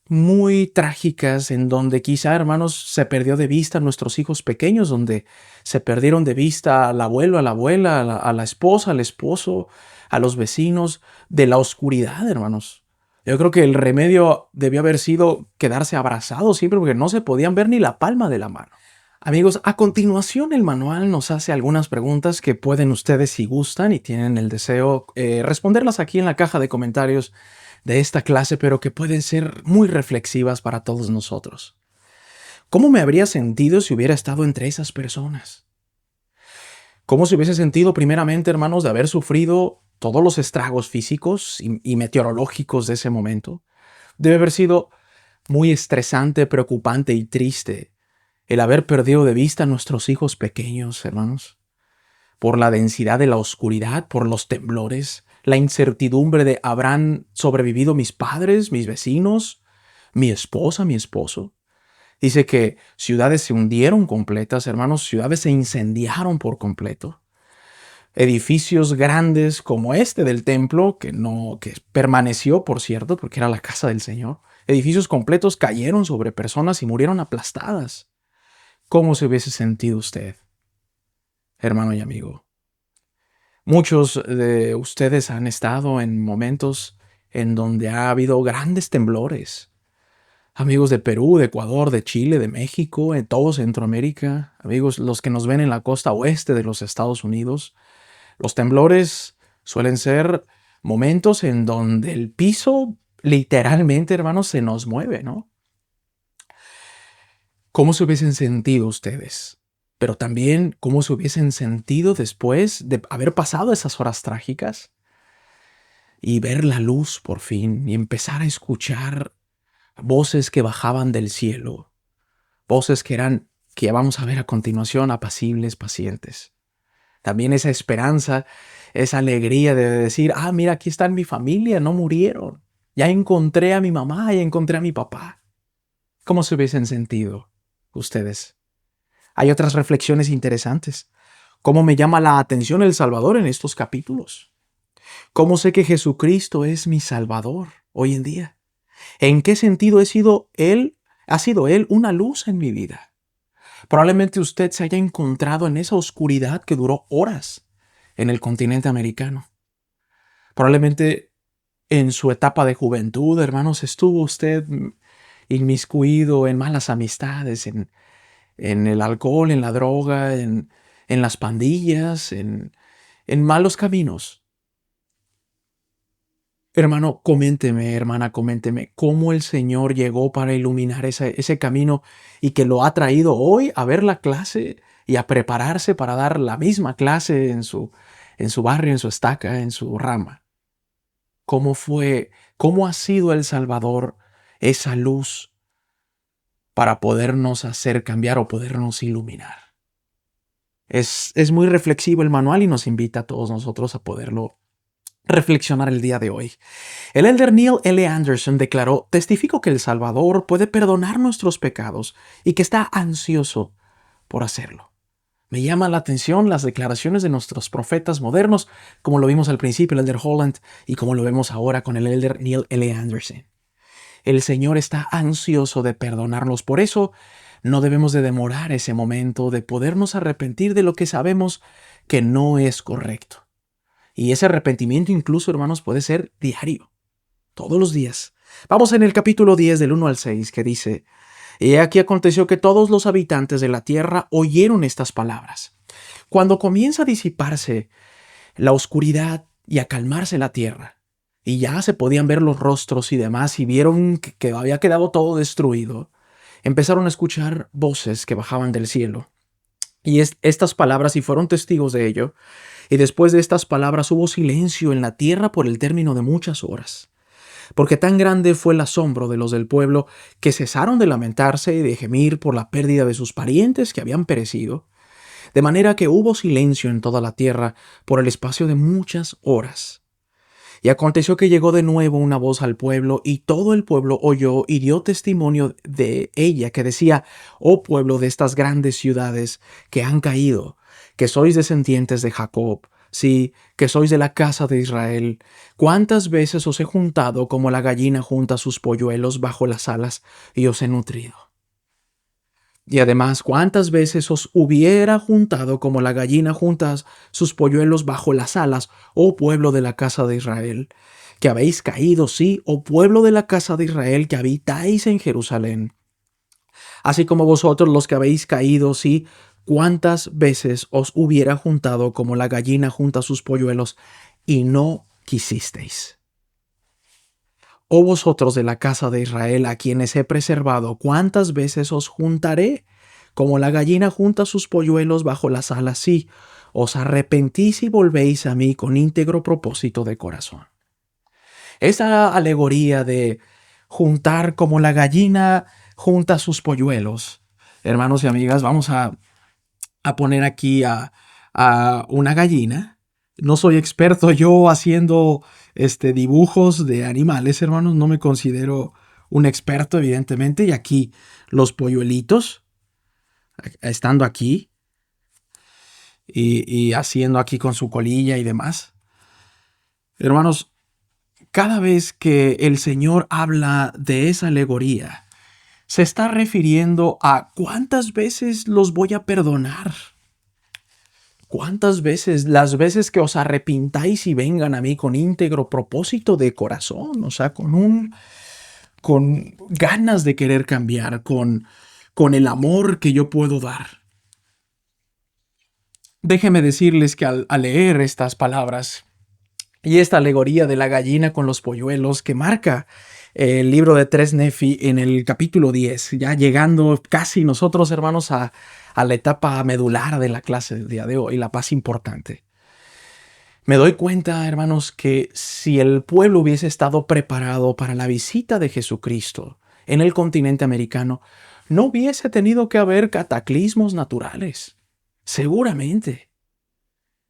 muy trágicas en donde quizá, hermanos, se perdió de vista a nuestros hijos pequeños, donde se perdieron de vista al abuelo, a la abuela, a la esposa, al esposo, a los vecinos, de la oscuridad, hermanos. Yo creo que el remedio debió haber sido quedarse abrazados siempre porque no se podían ver ni la palma de la mano. Amigos, a continuación el manual nos hace algunas preguntas que pueden ustedes, si gustan y tienen el deseo, responderlas aquí en la caja de comentarios de esta clase, pero que pueden ser muy reflexivas para todos nosotros. ¿Cómo me habría sentido si hubiera estado entre esas personas? ¿Cómo se hubiese sentido primeramente, hermanos, de haber sufrido todos los estragos físicos y meteorológicos de ese momento? Debe haber sido muy estresante, preocupante y triste el haber perdido de vista a nuestros hijos pequeños, hermanos, por la densidad de la oscuridad, por los temblores, la incertidumbre de ¿habrán sobrevivido mis padres, mis vecinos, mi esposa, mi esposo? Dice que ciudades se hundieron completas, hermanos, ciudades se incendiaron por completo. Edificios grandes como este del templo, que permaneció, por cierto, porque era la casa del Señor. Edificios completos cayeron sobre personas y murieron aplastadas. ¿Cómo se hubiese sentido usted, hermano y amigo? Muchos de ustedes han estado en momentos en donde ha habido grandes temblores. Amigos de Perú, de Ecuador, de Chile, de México, en todo Centroamérica, amigos los que nos ven en la costa oeste de los Estados Unidos, los temblores suelen ser momentos en donde el piso literalmente, hermanos, se nos mueve, ¿no? ¿Cómo se hubiesen sentido ustedes? Pero también, ¿cómo se hubiesen sentido después de haber pasado esas horas trágicas y ver la luz por fin y empezar a escuchar voces que bajaban del cielo, voces que vamos a ver a continuación, apacibles, pacientes? También esa esperanza, esa alegría de decir, mira, aquí está mi familia, no murieron. Ya encontré a mi mamá, ya encontré a mi papá. ¿Cómo se hubiesen sentido ustedes? Hay otras reflexiones interesantes. ¿Cómo me llama la atención el Salvador en estos capítulos? ¿Cómo sé que Jesucristo es mi Salvador hoy en día? ¿En qué sentido ha sido Él una luz en mi vida? Probablemente usted se haya encontrado en esa oscuridad que duró horas en el continente americano. Probablemente en su etapa de juventud, hermanos, estuvo usted inmiscuido en malas amistades, en el alcohol, en la droga, en las pandillas, en malos caminos. Hermano, coménteme, hermana, coménteme cómo el Señor llegó para iluminar ese camino y que lo ha traído hoy a ver la clase y a prepararse para dar la misma clase en su barrio, en su estaca, en su rama. ¿Cómo ha sido el Salvador esa luz para podernos hacer cambiar o podernos iluminar? Es muy reflexivo el manual y nos invita a todos nosotros a poderlo reflexionar el día de hoy. El elder Neil L. Anderson declaró: testifico que el Salvador puede perdonar nuestros pecados y que está ansioso por hacerlo. Me llama la atención las declaraciones de nuestros profetas modernos, como lo vimos al principio el elder Holland y como lo vemos ahora con el elder Neil L. Anderson. El Señor está ansioso de perdonarnos, por eso no debemos de demorar ese momento de podernos arrepentir de lo que sabemos que no es correcto. Y ese arrepentimiento incluso, hermanos, puede ser diario, todos los días. Vamos en el capítulo 10 del 1 al 6 que dice: y aquí aconteció que todos los habitantes de la tierra oyeron estas palabras. Cuando comienza a disiparse la oscuridad y a calmarse la tierra, y ya se podían ver los rostros y demás, y vieron que había quedado todo destruido, empezaron a escuchar voces que bajaban del cielo. Y estas palabras, y fueron testigos de ello, y después de estas palabras hubo silencio en la tierra por el término de muchas horas. Porque tan grande fue el asombro de los del pueblo que cesaron de lamentarse y de gemir por la pérdida de sus parientes que habían perecido, de manera que hubo silencio en toda la tierra por el espacio de muchas horas. Y aconteció que llegó de nuevo una voz al pueblo, y todo el pueblo oyó y dio testimonio de ella, que decía: oh pueblo de estas grandes ciudades que han caído, que sois descendientes de Jacob, sí, que sois de la casa de Israel, ¿cuántas veces os he juntado como la gallina junta sus polluelos bajo las alas y os he nutrido? Y además, ¿cuántas veces os hubiera juntado como la gallina junta sus polluelos bajo las alas, oh pueblo de la casa de Israel, que habéis caído, sí, oh pueblo de la casa de Israel, que habitáis en Jerusalén? Así como vosotros los que habéis caído, sí, ¿cuántas veces os hubiera juntado como la gallina junta sus polluelos y no quisisteis? Oh vosotros de la casa de Israel, a quienes he preservado, ¿cuántas veces os juntaré? Como la gallina junta sus polluelos bajo las alas, sí, os arrepentís y volvéis a mí con íntegro propósito de corazón. Esta alegoría de juntar como la gallina junta sus polluelos, hermanos y amigas, vamos a poner aquí a una gallina. No soy experto yo haciendo dibujos de animales, hermanos. No me considero un experto, evidentemente. Y aquí los polluelitos, estando aquí y haciendo aquí con su colilla y demás. Hermanos, cada vez que el Señor habla de esa alegoría, se está refiriendo a cuántas veces los voy a perdonar. ¿Cuántas veces? Las veces que os arrepintáis y vengan a mí con íntegro propósito de corazón, o sea, con ganas de querer cambiar, con el amor que yo puedo dar. Déjenme decirles que al leer estas palabras y esta alegoría de la gallina con los polluelos que marca el libro de Tres Nefi en el capítulo 10, ya llegando casi nosotros, hermanos, a la etapa medular de la clase del día de hoy, la más importante. Me doy cuenta, hermanos, que si el pueblo hubiese estado preparado para la visita de Jesucristo en el continente americano, no hubiese tenido que haber cataclismos naturales. Seguramente.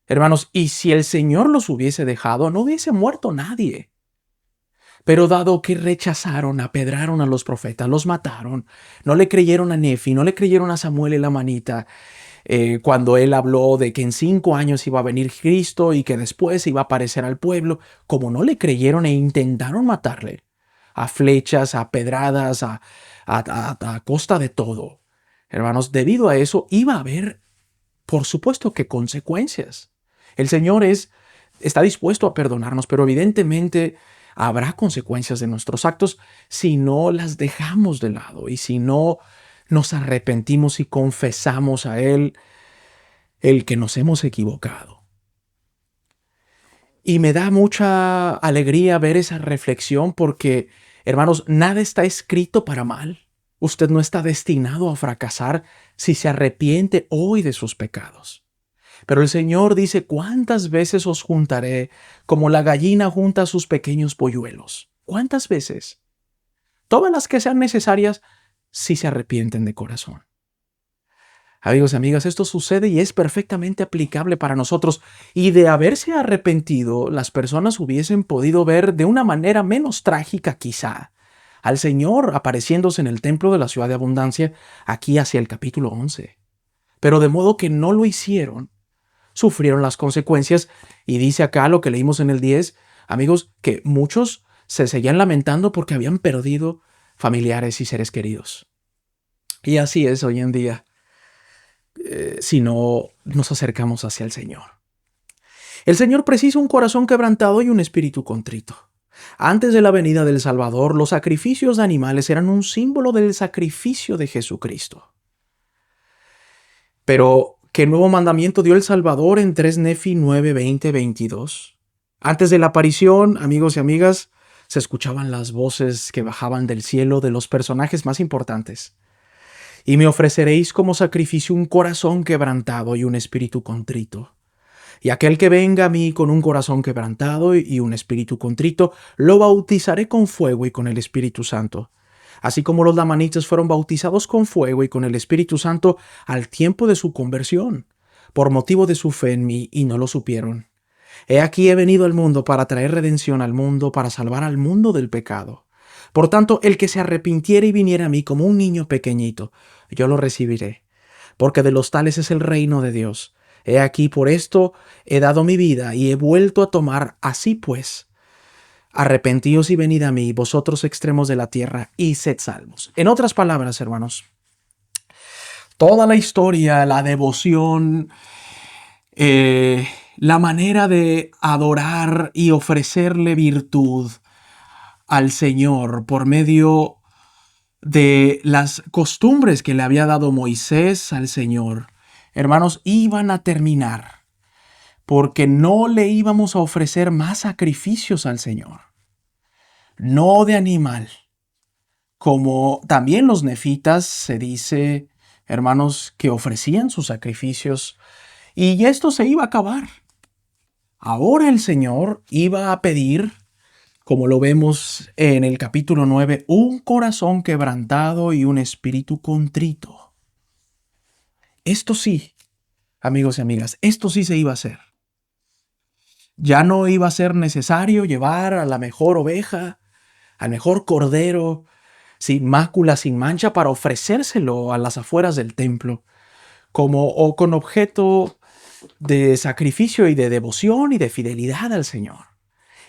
Hermanos, y si el Señor los hubiese dejado, no hubiese muerto nadie. Pero dado que rechazaron, apedraron a los profetas, los mataron, no le creyeron a Nefi, no le creyeron a Samuel y la manita, cuando él habló de que en 5 años iba a venir Cristo y que después iba a aparecer al pueblo, como no le creyeron e intentaron matarle, a flechas, a pedradas, a costa de todo. Hermanos, debido a eso iba a haber, por supuesto que consecuencias. El Señor está dispuesto a perdonarnos, pero evidentemente habrá consecuencias de nuestros actos si no las dejamos de lado y si no nos arrepentimos y confesamos a Él el que nos hemos equivocado. Y me da mucha alegría ver esa reflexión porque, hermanos, nada está escrito para mal. Usted no está destinado a fracasar si se arrepiente hoy de sus pecados. Pero el Señor dice, ¿cuántas veces os juntaré como la gallina junta sus pequeños polluelos? ¿Cuántas veces? Todas las que sean necesarias si se arrepienten de corazón. Amigos y amigas, esto sucede y es perfectamente aplicable para nosotros. Y de haberse arrepentido, las personas hubiesen podido ver de una manera menos trágica quizá al Señor apareciéndose en el templo de la ciudad de abundancia aquí hacia el capítulo 11. Pero de modo que no lo hicieron, sufrieron las consecuencias y dice acá lo que leímos en el 10, amigos, que muchos se seguían lamentando porque habían perdido familiares y seres queridos. Y así es hoy en día. Si no nos acercamos hacia el Señor. El Señor precisa un corazón quebrantado y un espíritu contrito. Antes de la venida del Salvador, los sacrificios de animales eran un símbolo del sacrificio de Jesucristo. Pero, ¿qué nuevo mandamiento dio el Salvador en 3 Nefi 9, 20, 22? Antes de la aparición, amigos y amigas, se escuchaban las voces que bajaban del cielo de los personajes más importantes. Y me ofreceréis como sacrificio un corazón quebrantado y un espíritu contrito. Y aquel que venga a mí con un corazón quebrantado y un espíritu contrito, lo bautizaré con fuego y con el Espíritu Santo. Así como los lamanitas fueron bautizados con fuego y con el Espíritu Santo al tiempo de su conversión, por motivo de su fe en mí, y no lo supieron. He aquí he venido al mundo para traer redención al mundo, para salvar al mundo del pecado. Por tanto, el que se arrepintiere y viniera a mí como un niño pequeñito, yo lo recibiré, porque de los tales es el reino de Dios. He aquí por esto he dado mi vida y he vuelto a tomar. Así pues, arrepentíos y venid a mí, vosotros extremos de la tierra, y sed salvos. En otras palabras, hermanos, toda la historia, la devoción, la manera de adorar y ofrecerle virtud al Señor por medio de las costumbres que le había dado Moisés al Señor, hermanos, iban a terminar porque no le íbamos a ofrecer más sacrificios al Señor, no de animal, como también los nefitas se dice, hermanos, que ofrecían sus sacrificios y esto se iba a acabar. Ahora el Señor iba a pedir, como lo vemos en el capítulo 9, un corazón quebrantado y un espíritu contrito. Esto sí, amigos y amigas, esto sí se iba a hacer. Ya no iba a ser necesario llevar a la mejor oveja, al mejor cordero, sin mácula, sin mancha, para ofrecérselo a las afueras del templo, como o con objeto de sacrificio y de devoción y de fidelidad al Señor.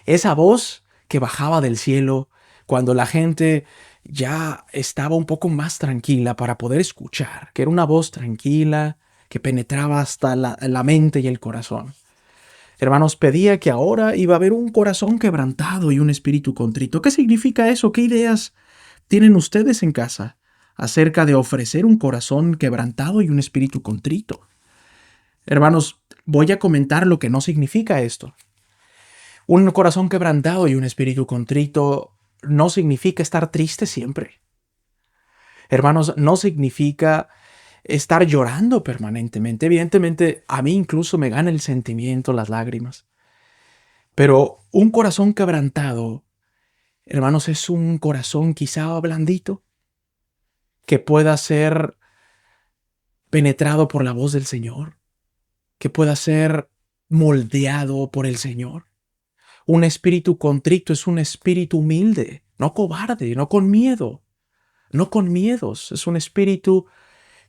Esa voz que bajaba del cielo cuando la gente ya estaba un poco más tranquila para poder escuchar, que era una voz tranquila que penetraba hasta la mente y el corazón. Hermanos, pedía que ahora iba a haber un corazón quebrantado y un espíritu contrito. ¿Qué significa eso? ¿Qué ideas tienen ustedes en casa acerca de ofrecer un corazón quebrantado y un espíritu contrito? Hermanos, voy a comentar lo que no significa esto. Un corazón quebrantado y un espíritu contrito no significa estar triste siempre. Hermanos, no significa estar llorando permanentemente. Evidentemente, a mí incluso me gana el sentimiento, las lágrimas. Pero un corazón quebrantado, hermanos, es un corazón quizá blandito, que pueda ser penetrado por la voz del Señor, que pueda ser moldeado por el Señor. Un espíritu contrito es un espíritu humilde, no cobarde, no con miedo, no con miedos. Es un espíritu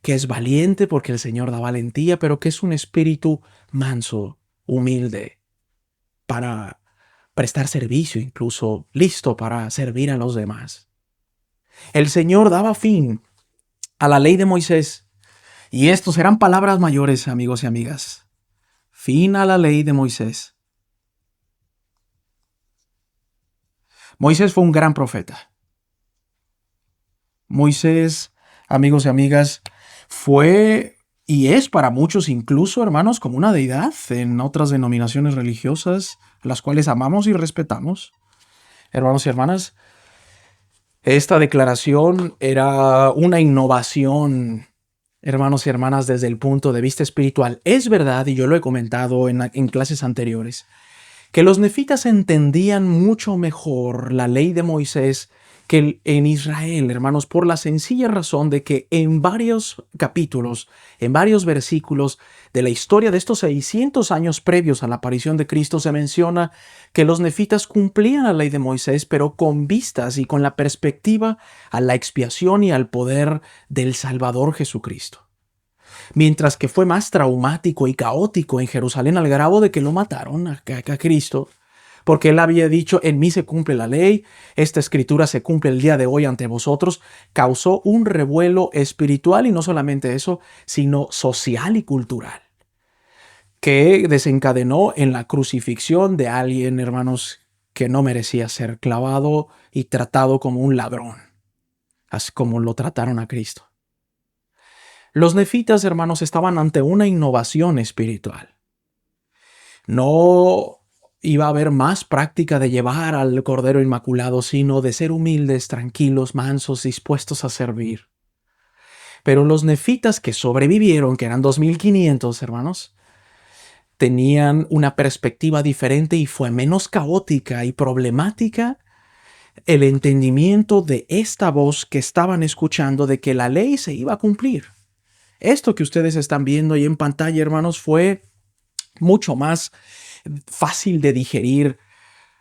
que es valiente porque el Señor da valentía, pero que es un espíritu manso, humilde, para prestar servicio, incluso listo para servir a los demás. El Señor daba fin a la ley de Moisés, y estos eran palabras mayores, amigos y amigas. Fin a la ley de Moisés. Moisés fue un gran profeta. Moisés, amigos y amigas, fue y es para muchos incluso, hermanos, como una deidad en otras denominaciones religiosas, las cuales amamos y respetamos. Hermanos y hermanas, esta declaración era una innovación, hermanos y hermanas, desde el punto de vista espiritual. Es verdad, y yo lo he comentado en clases anteriores, que los nefitas entendían mucho mejor la ley de Moisés que en Israel, hermanos, por la sencilla razón de que en varios capítulos, en varios versículos de la historia de estos 600 años previos a la aparición de Cristo se menciona que los nefitas cumplían la ley de Moisés, pero con vistas y con la perspectiva a la expiación y al poder del Salvador Jesucristo. Mientras que fue más traumático y caótico en Jerusalén al grado de que lo mataron a Cristo, porque él había dicho, en mí se cumple la ley, esta escritura se cumple el día de hoy ante vosotros, causó un revuelo espiritual y no solamente eso, sino social y cultural, que desencadenó en la crucifixión de alguien, hermanos, que no merecía ser clavado y tratado como un ladrón, así como lo trataron a Cristo. Los nefitas, hermanos, estaban ante una innovación espiritual. No iba a haber más práctica de llevar al Cordero Inmaculado, sino de ser humildes, tranquilos, mansos, dispuestos a servir. Pero los nefitas que sobrevivieron, que eran 2500, hermanos, tenían una perspectiva diferente y fue menos caótica y problemática el entendimiento de esta voz que estaban escuchando de que la ley se iba a cumplir. Esto que ustedes están viendo ahí en pantalla, hermanos, fue mucho más fácil de digerir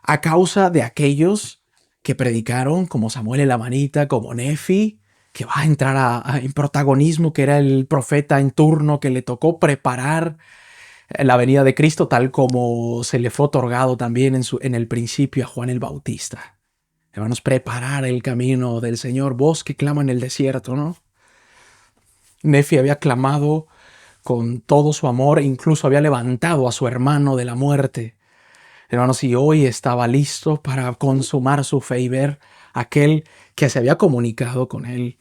a causa de aquellos que predicaron, como Samuel el Amanita, como Nefi, que va a entrar en protagonismo, que era el profeta en turno que le tocó preparar la venida de Cristo, tal como se le fue otorgado también en el principio a Juan el Bautista. Hermanos, preparar el camino del Señor, voz que clama en el desierto, ¿no? Nefi había clamado con todo su amor e incluso había levantado a su hermano de la muerte. Hermanos, y hoy estaba listo para consumar su fe y ver aquel que se había comunicado con él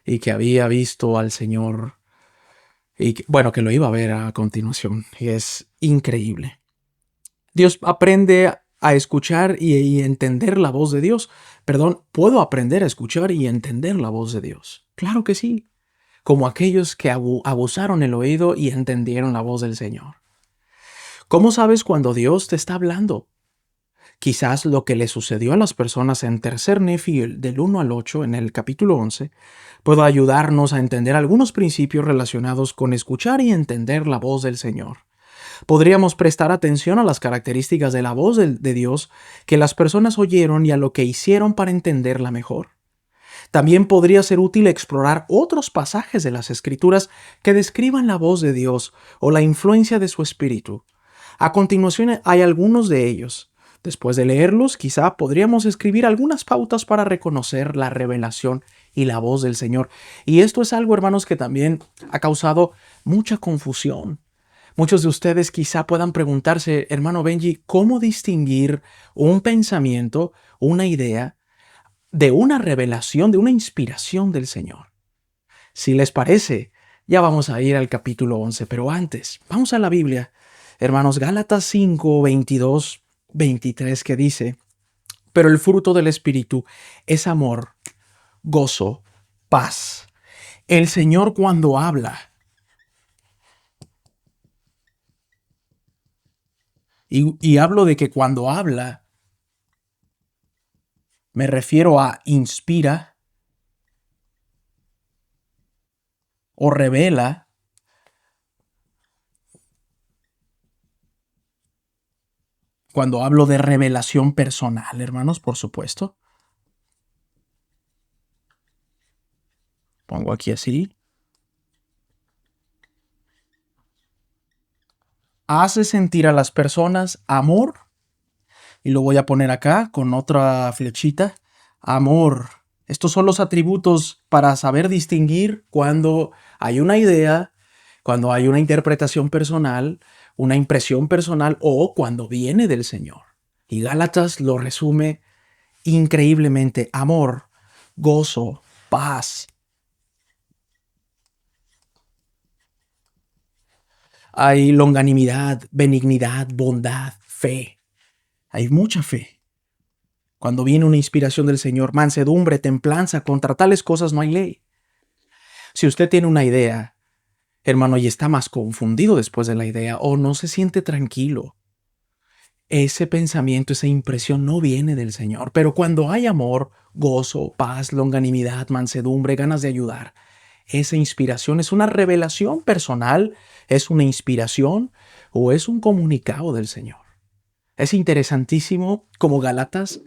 y que había visto al Señor y que, bueno, que lo iba a ver a continuación. Y es increíble. Dios aprende a escuchar y entender la voz de Dios. Perdón, ¿puedo aprender a escuchar y entender la voz de Dios? Claro que sí. Como aquellos que abusaron el oído y entendieron la voz del Señor. ¿Cómo sabes cuando Dios te está hablando? Quizás lo que le sucedió a las personas en Tercer Nefi del 1 al 8 en el capítulo 11 puede ayudarnos a entender algunos principios relacionados con escuchar y entender la voz del Señor. Podríamos prestar atención a las características de la voz de Dios que las personas oyeron y a lo que hicieron para entenderla mejor. También podría ser útil explorar otros pasajes de las Escrituras que describan la voz de Dios o la influencia de su Espíritu. A continuación hay algunos de ellos. Después de leerlos, quizá podríamos escribir algunas pautas para reconocer la revelación y la voz del Señor. Y esto es algo, hermanos, que también ha causado mucha confusión. Muchos de ustedes quizá puedan preguntarse, hermano Benji, ¿cómo distinguir un pensamiento, una idea, de una revelación, de una inspiración del Señor? Si les parece, ya vamos a ir al capítulo 11, pero antes, vamos a la Biblia. Hermanos, Gálatas 5, 22, 23, que dice, pero el fruto del Espíritu es amor, gozo, paz. El Señor cuando habla, y hablo de que cuando habla, me refiero a inspira o revela. Cuando hablo de revelación personal, hermanos, por supuesto. Pongo aquí así. Hace sentir a las personas amor. Y lo voy a poner acá con otra flechita. Amor. Estos son los atributos para saber distinguir cuando hay una idea, cuando hay una interpretación personal, una impresión personal o cuando viene del Señor. Y Gálatas lo resume increíblemente. Amor, gozo, paz. Hay longanimidad, benignidad, bondad, fe. Hay mucha fe. Cuando viene una inspiración del Señor, mansedumbre, templanza, contra tales cosas no hay ley. Si usted tiene una idea, hermano, y está más confundido después de la idea o no se siente tranquilo, ese pensamiento, esa impresión no viene del Señor. Pero cuando hay amor, gozo, paz, longanimidad, mansedumbre, ganas de ayudar, esa inspiración es una revelación personal, es una inspiración o es un comunicado del Señor. Es interesantísimo como Gálatas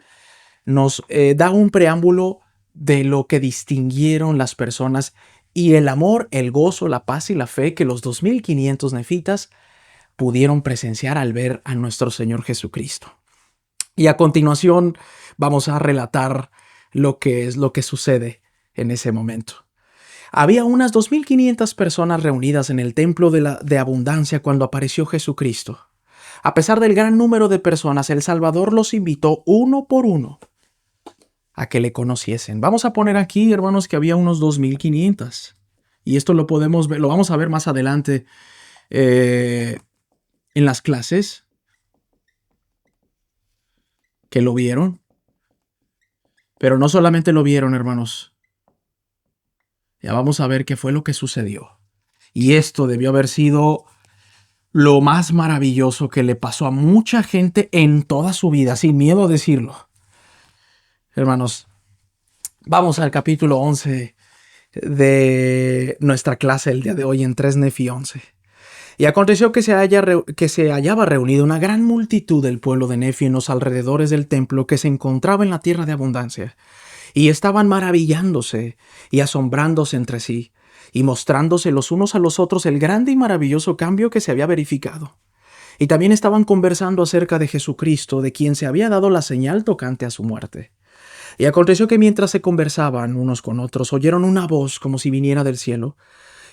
nos da un preámbulo de lo que distinguieron las personas y el amor, el gozo, la paz y la fe que los 2500 nefitas pudieron presenciar al ver a nuestro Señor Jesucristo. Y a continuación vamos a relatar lo que sucede en ese momento. Había unas 2500 personas reunidas en el templo de abundancia cuando apareció Jesucristo. A pesar del gran número de personas, el Salvador los invitó uno por uno a que le conociesen. Vamos a poner aquí, hermanos, que había unos 2500. Y esto lo podemos ver, lo vamos a ver más adelante en las clases que lo vieron. Pero no solamente lo vieron, hermanos. Ya vamos a ver qué fue lo que sucedió. Y esto debió haber sido lo más maravilloso que le pasó a mucha gente en toda su vida, sin miedo a decirlo. Hermanos, vamos al capítulo 11 de nuestra clase el día de hoy en 3 Nefi 11. Y aconteció que se hallaba reunida una gran multitud del pueblo de Nefi en los alrededores del templo que se encontraba en la tierra de abundancia. Y estaban maravillándose y asombrándose entre sí, y mostrándose los unos a los otros el grande y maravilloso cambio que se había verificado. Y también estaban conversando acerca de Jesucristo, de quien se había dado la señal tocante a su muerte. Y aconteció que mientras se conversaban unos con otros, oyeron una voz como si viniera del cielo,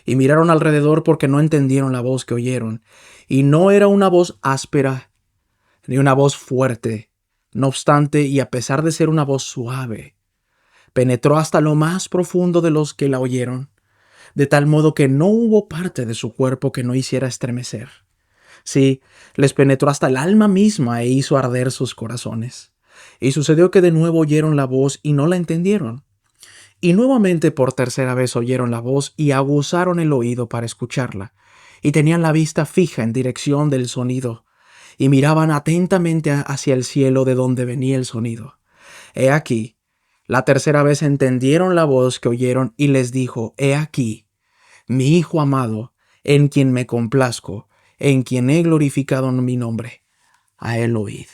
y miraron alrededor porque no entendieron la voz que oyeron. Y no era una voz áspera, ni una voz fuerte. No obstante, y a pesar de ser una voz suave, penetró hasta lo más profundo de los que la oyeron, de tal modo que no hubo parte de su cuerpo que no hiciera estremecer. Sí, les penetró hasta el alma misma e hizo arder sus corazones. Y sucedió que de nuevo oyeron la voz y no la entendieron. Y nuevamente por tercera vez oyeron la voz y aguzaron el oído para escucharla. Y tenían la vista fija en dirección del sonido, y miraban atentamente hacia el cielo de donde venía el sonido. He aquí, la tercera vez entendieron la voz que oyeron y les dijo, He aquí, mi Hijo amado, en quien me complazco, en quien he glorificado mi nombre. A él oíd.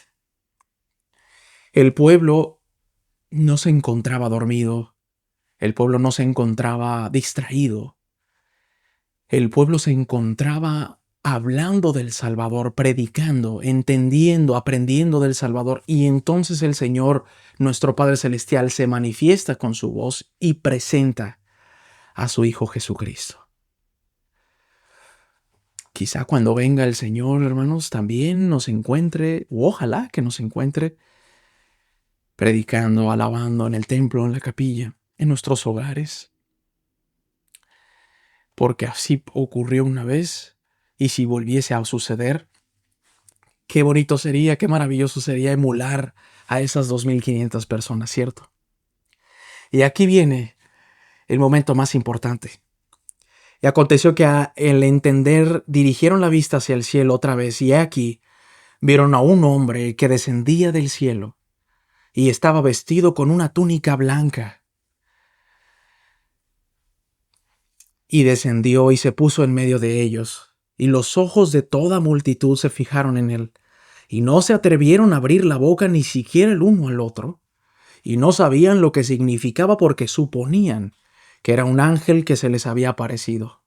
El pueblo no se encontraba dormido, el pueblo no se encontraba distraído, el pueblo se encontraba hablando del Salvador, predicando, entendiendo, aprendiendo del Salvador, y entonces el Señor, nuestro Padre Celestial, se manifiesta con su voz y presenta a su Hijo Jesucristo. Quizá cuando venga el Señor, hermanos, también nos encuentre, o ojalá que nos encuentre, predicando, alabando en el templo, en la capilla, en nuestros hogares. Porque así ocurrió una vez, y si volviese a suceder, qué bonito sería, qué maravilloso sería emular a esas 2500 personas, ¿cierto? Y aquí viene el momento más importante. Y aconteció que al entender dirigieron la vista hacia el cielo otra vez, y he aquí vieron a un hombre que descendía del cielo y estaba vestido con una túnica blanca. Y descendió y se puso en medio de ellos, y los ojos de toda multitud se fijaron en él, y no se atrevieron a abrir la boca ni siquiera el uno al otro, y no sabían lo que significaba porque suponían que era un ángel que se les había aparecido.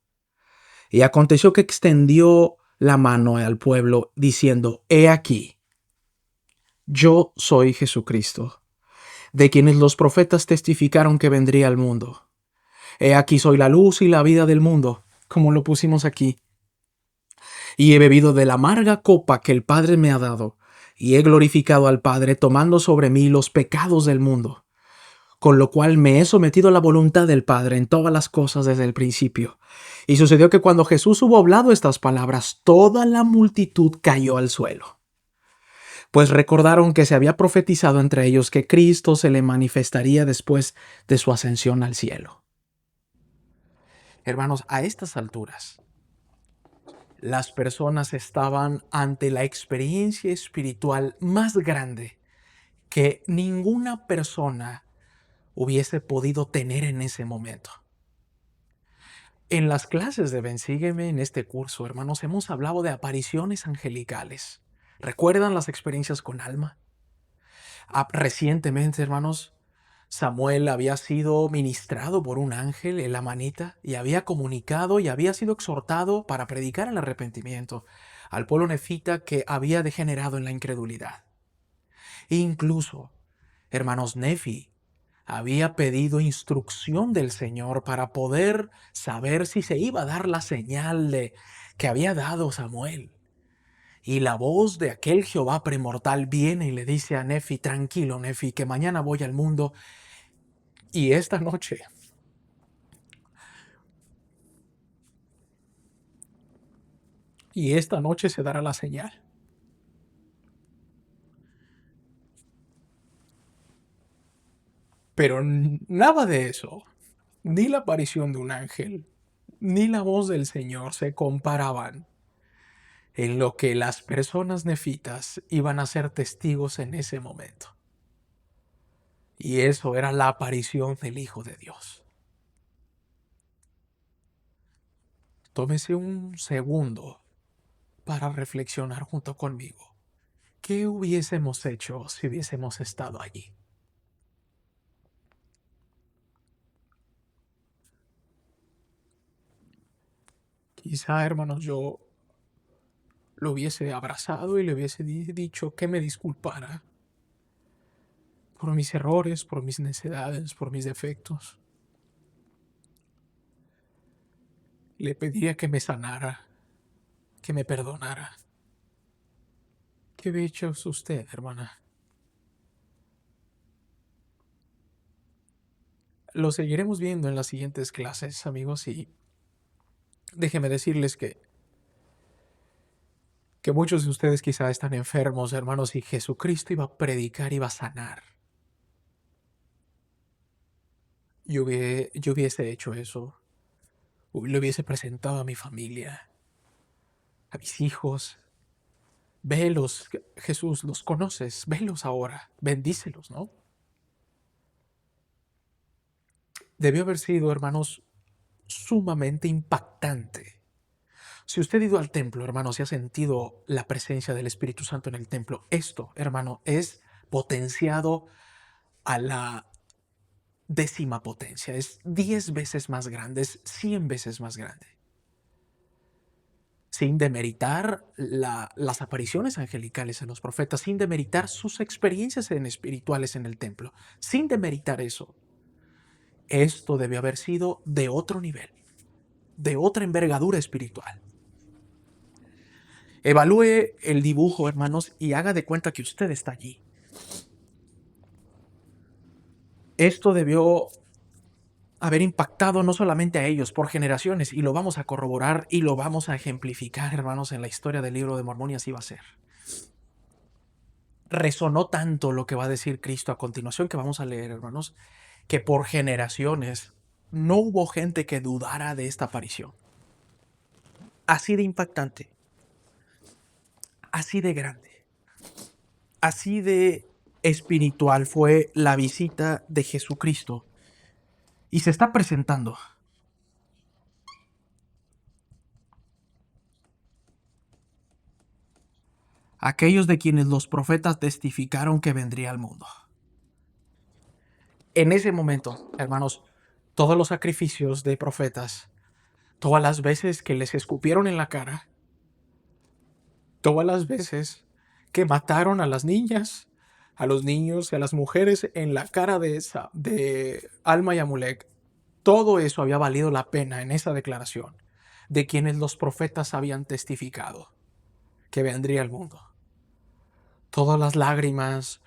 Y aconteció que extendió la mano al pueblo, diciendo, He aquí, yo soy Jesucristo, de quienes los profetas testificaron que vendría al mundo. He aquí soy la luz y la vida del mundo, como lo pusimos aquí. Y he bebido de la amarga copa que el Padre me ha dado, y he glorificado al Padre tomando sobre mí los pecados del mundo. Con lo cual me he sometido a la voluntad del Padre en todas las cosas desde el principio. Y sucedió que cuando Jesús hubo hablado estas palabras, toda la multitud cayó al suelo. Pues recordaron que se había profetizado entre ellos que Cristo se le manifestaría después de su ascensión al cielo. Hermanos, a estas alturas, las personas estaban ante la experiencia espiritual más grande que ninguna persona hubiese podido tener en ese momento. En las clases de Ven Sígueme, en este curso, hermanos, hemos hablado de apariciones angelicales. ¿Recuerdan las experiencias con Alma? Recientemente, hermanos, Samuel había sido ministrado por un ángel en la manita y había comunicado y había sido exhortado para predicar el arrepentimiento al pueblo nefita que había degenerado en la incredulidad. E incluso, hermanos, Nefi había pedido instrucción del Señor para poder saber si se iba a dar la señal de que había dado Samuel. Y la voz de aquel Jehová premortal viene y le dice a Nefi, tranquilo Nefi, que mañana voy al mundo y esta noche se dará la señal. Pero nada de eso, ni la aparición de un ángel, ni la voz del Señor se comparaban en lo que las personas nefitas iban a ser testigos en ese momento. Y eso era la aparición del Hijo de Dios. Tómese un segundo para reflexionar junto conmigo. ¿Qué hubiésemos hecho si hubiésemos estado allí? Quizá, hermanos, yo lo hubiese abrazado y le hubiese dicho que me disculpara por mis errores, por mis necedades, por mis defectos. Le pediría que me sanara, que me perdonara. ¿Qué hubiera hecho usted, hermana? Lo seguiremos viendo en las siguientes clases, amigos, y déjenme decirles que muchos de ustedes quizá están enfermos, hermanos, y Jesucristo iba a predicar, iba a sanar. Yo hubiese hecho eso, le hubiese presentado a mi familia, a mis hijos. Velos, Jesús, los conoces, velos ahora, bendícelos, ¿no? Debió haber sido, hermanos, sumamente impactante. Si usted ha ido al templo, hermano, si ha sentido la presencia del Espíritu Santo en el templo, esto, hermano, es potenciado a la décima potencia. Es 10 veces más grande, es 100 veces más grande. Sin demeritar las apariciones angelicales en los profetas, sin demeritar sus experiencias espirituales en el templo, sin demeritar eso. Esto debió haber sido de otro nivel, de otra envergadura espiritual. Evalúe el dibujo, hermanos, y haga de cuenta que usted está allí. Esto debió haber impactado no solamente a ellos por generaciones, y lo vamos a corroborar y lo vamos a ejemplificar, hermanos, en la historia del libro de Mormón, y así va a ser. Resonó tanto lo que va a decir Cristo a continuación, que vamos a leer, hermanos, que por generaciones no hubo gente que dudara de esta aparición. Así de impactante, así de grande, así de espiritual fue la visita de Jesucristo. Y se está presentando. Aquellos de quienes los profetas testificaron que vendría al mundo. En ese momento, hermanos, todos los sacrificios de profetas, todas las veces que les escupieron en la cara, todas las veces que mataron a las niñas, a los niños y a las mujeres en la cara de Alma y Amulek, todo eso había valido la pena en esa declaración de quienes los profetas habían testificado que vendría al mundo. Todas las lágrimas,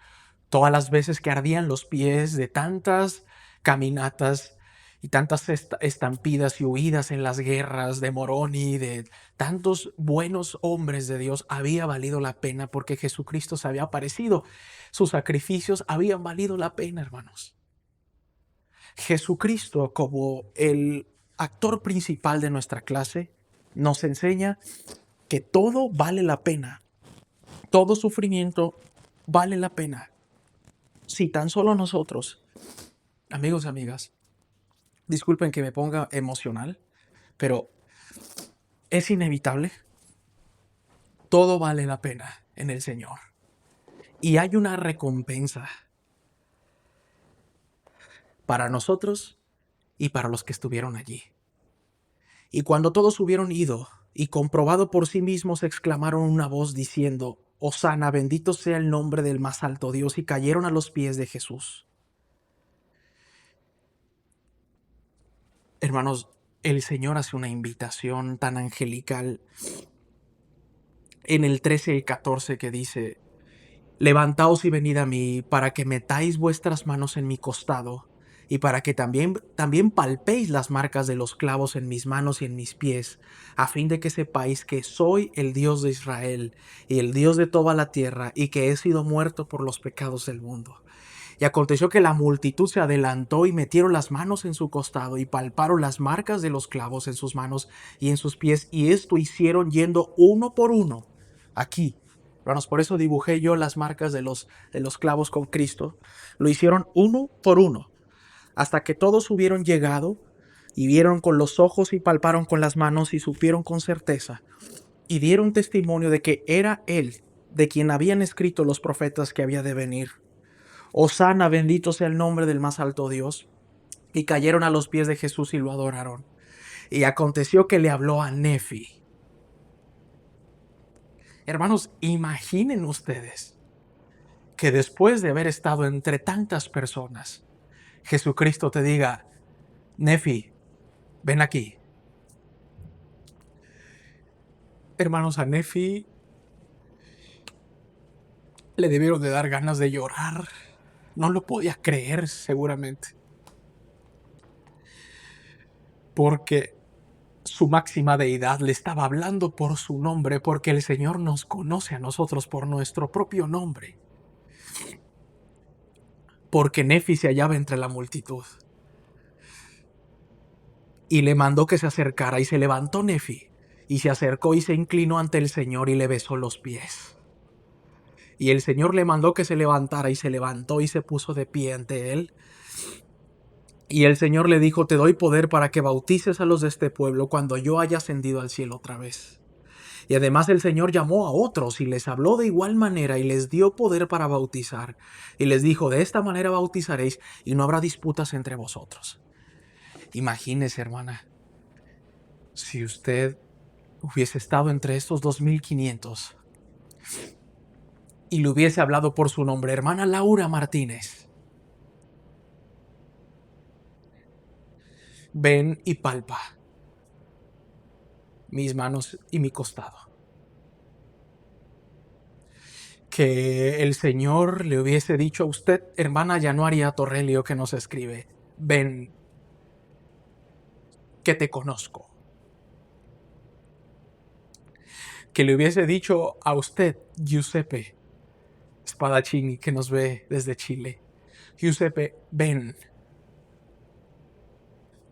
todas las veces que ardían los pies de tantas caminatas y tantas estampidas y huidas en las guerras de Moroni, de tantos buenos hombres de Dios, había valido la pena porque Jesucristo se había aparecido. Sus sacrificios habían valido la pena, hermanos. Jesucristo, como el actor principal de nuestra clase, nos enseña que todo vale la pena. Todo sufrimiento vale la pena. Si tan solo nosotros, amigos y amigas, disculpen que me ponga emocional, pero es inevitable. Todo vale la pena en el Señor. Y hay una recompensa para nosotros y para los que estuvieron allí. Y cuando todos hubieron ido y comprobado por sí mismos, exclamaron una voz diciendo: Hosana, bendito sea el nombre del más alto Dios, y cayeron a los pies de Jesús. Hermanos, el Señor hace una invitación tan angelical en el 13 y 14 que dice: Levantaos y venid a mí, para que metáis vuestras manos en mi costado, y para que también palpéis las marcas de los clavos en mis manos y en mis pies, a fin de que sepáis que soy el Dios de Israel, y el Dios de toda la tierra, y que he sido muerto por los pecados del mundo. Y aconteció que la multitud se adelantó y metieron las manos en su costado y palparon las marcas de los clavos en sus manos y en sus pies, y esto hicieron yendo uno por uno. Aquí, hermanos, por eso dibujé yo las marcas de los clavos con Cristo. Lo hicieron uno por uno, hasta que todos hubieron llegado y vieron con los ojos y palparon con las manos y supieron con certeza y dieron testimonio de que era Él, de quien habían escrito los profetas que había de venir. Hosana, bendito sea el nombre del más alto Dios. Y cayeron a los pies de Jesús y lo adoraron. Y aconteció que le habló a Nefi. Hermanos, imaginen ustedes que después de haber estado entre tantas personas, Jesucristo te diga, Nefi, ven aquí. Hermanos, a Nefi le debieron de dar ganas de llorar. No lo podía creer, seguramente. Porque su máxima deidad le estaba hablando por su nombre, porque el Señor nos conoce a nosotros por nuestro propio nombre. Porque Nefi se hallaba entre la multitud. Y le mandó que se acercara, y se levantó Nefi, y se acercó y se inclinó ante el Señor y le besó los pies. Y el Señor le mandó que se levantara, y se levantó y se puso de pie ante él. Y el Señor le dijo, te doy poder para que bautices a los de este pueblo cuando yo haya ascendido al cielo otra vez. Y además el Señor llamó a otros y les habló de igual manera y les dio poder para bautizar. Y les dijo, de esta manera bautizaréis y no habrá disputas entre vosotros. Imagínese, hermana, si usted hubiese estado entre estos 2500 y le hubiese hablado por su nombre, hermana Laura Martínez, ven y palpa mis manos y mi costado. Que el Señor le hubiese dicho a usted, hermana Yanuaria Torrelio, que nos escribe, ven, que te conozco. Que le hubiese dicho a usted, Giuseppe Spadaccini, que nos ve desde Chile, Giuseppe, ven,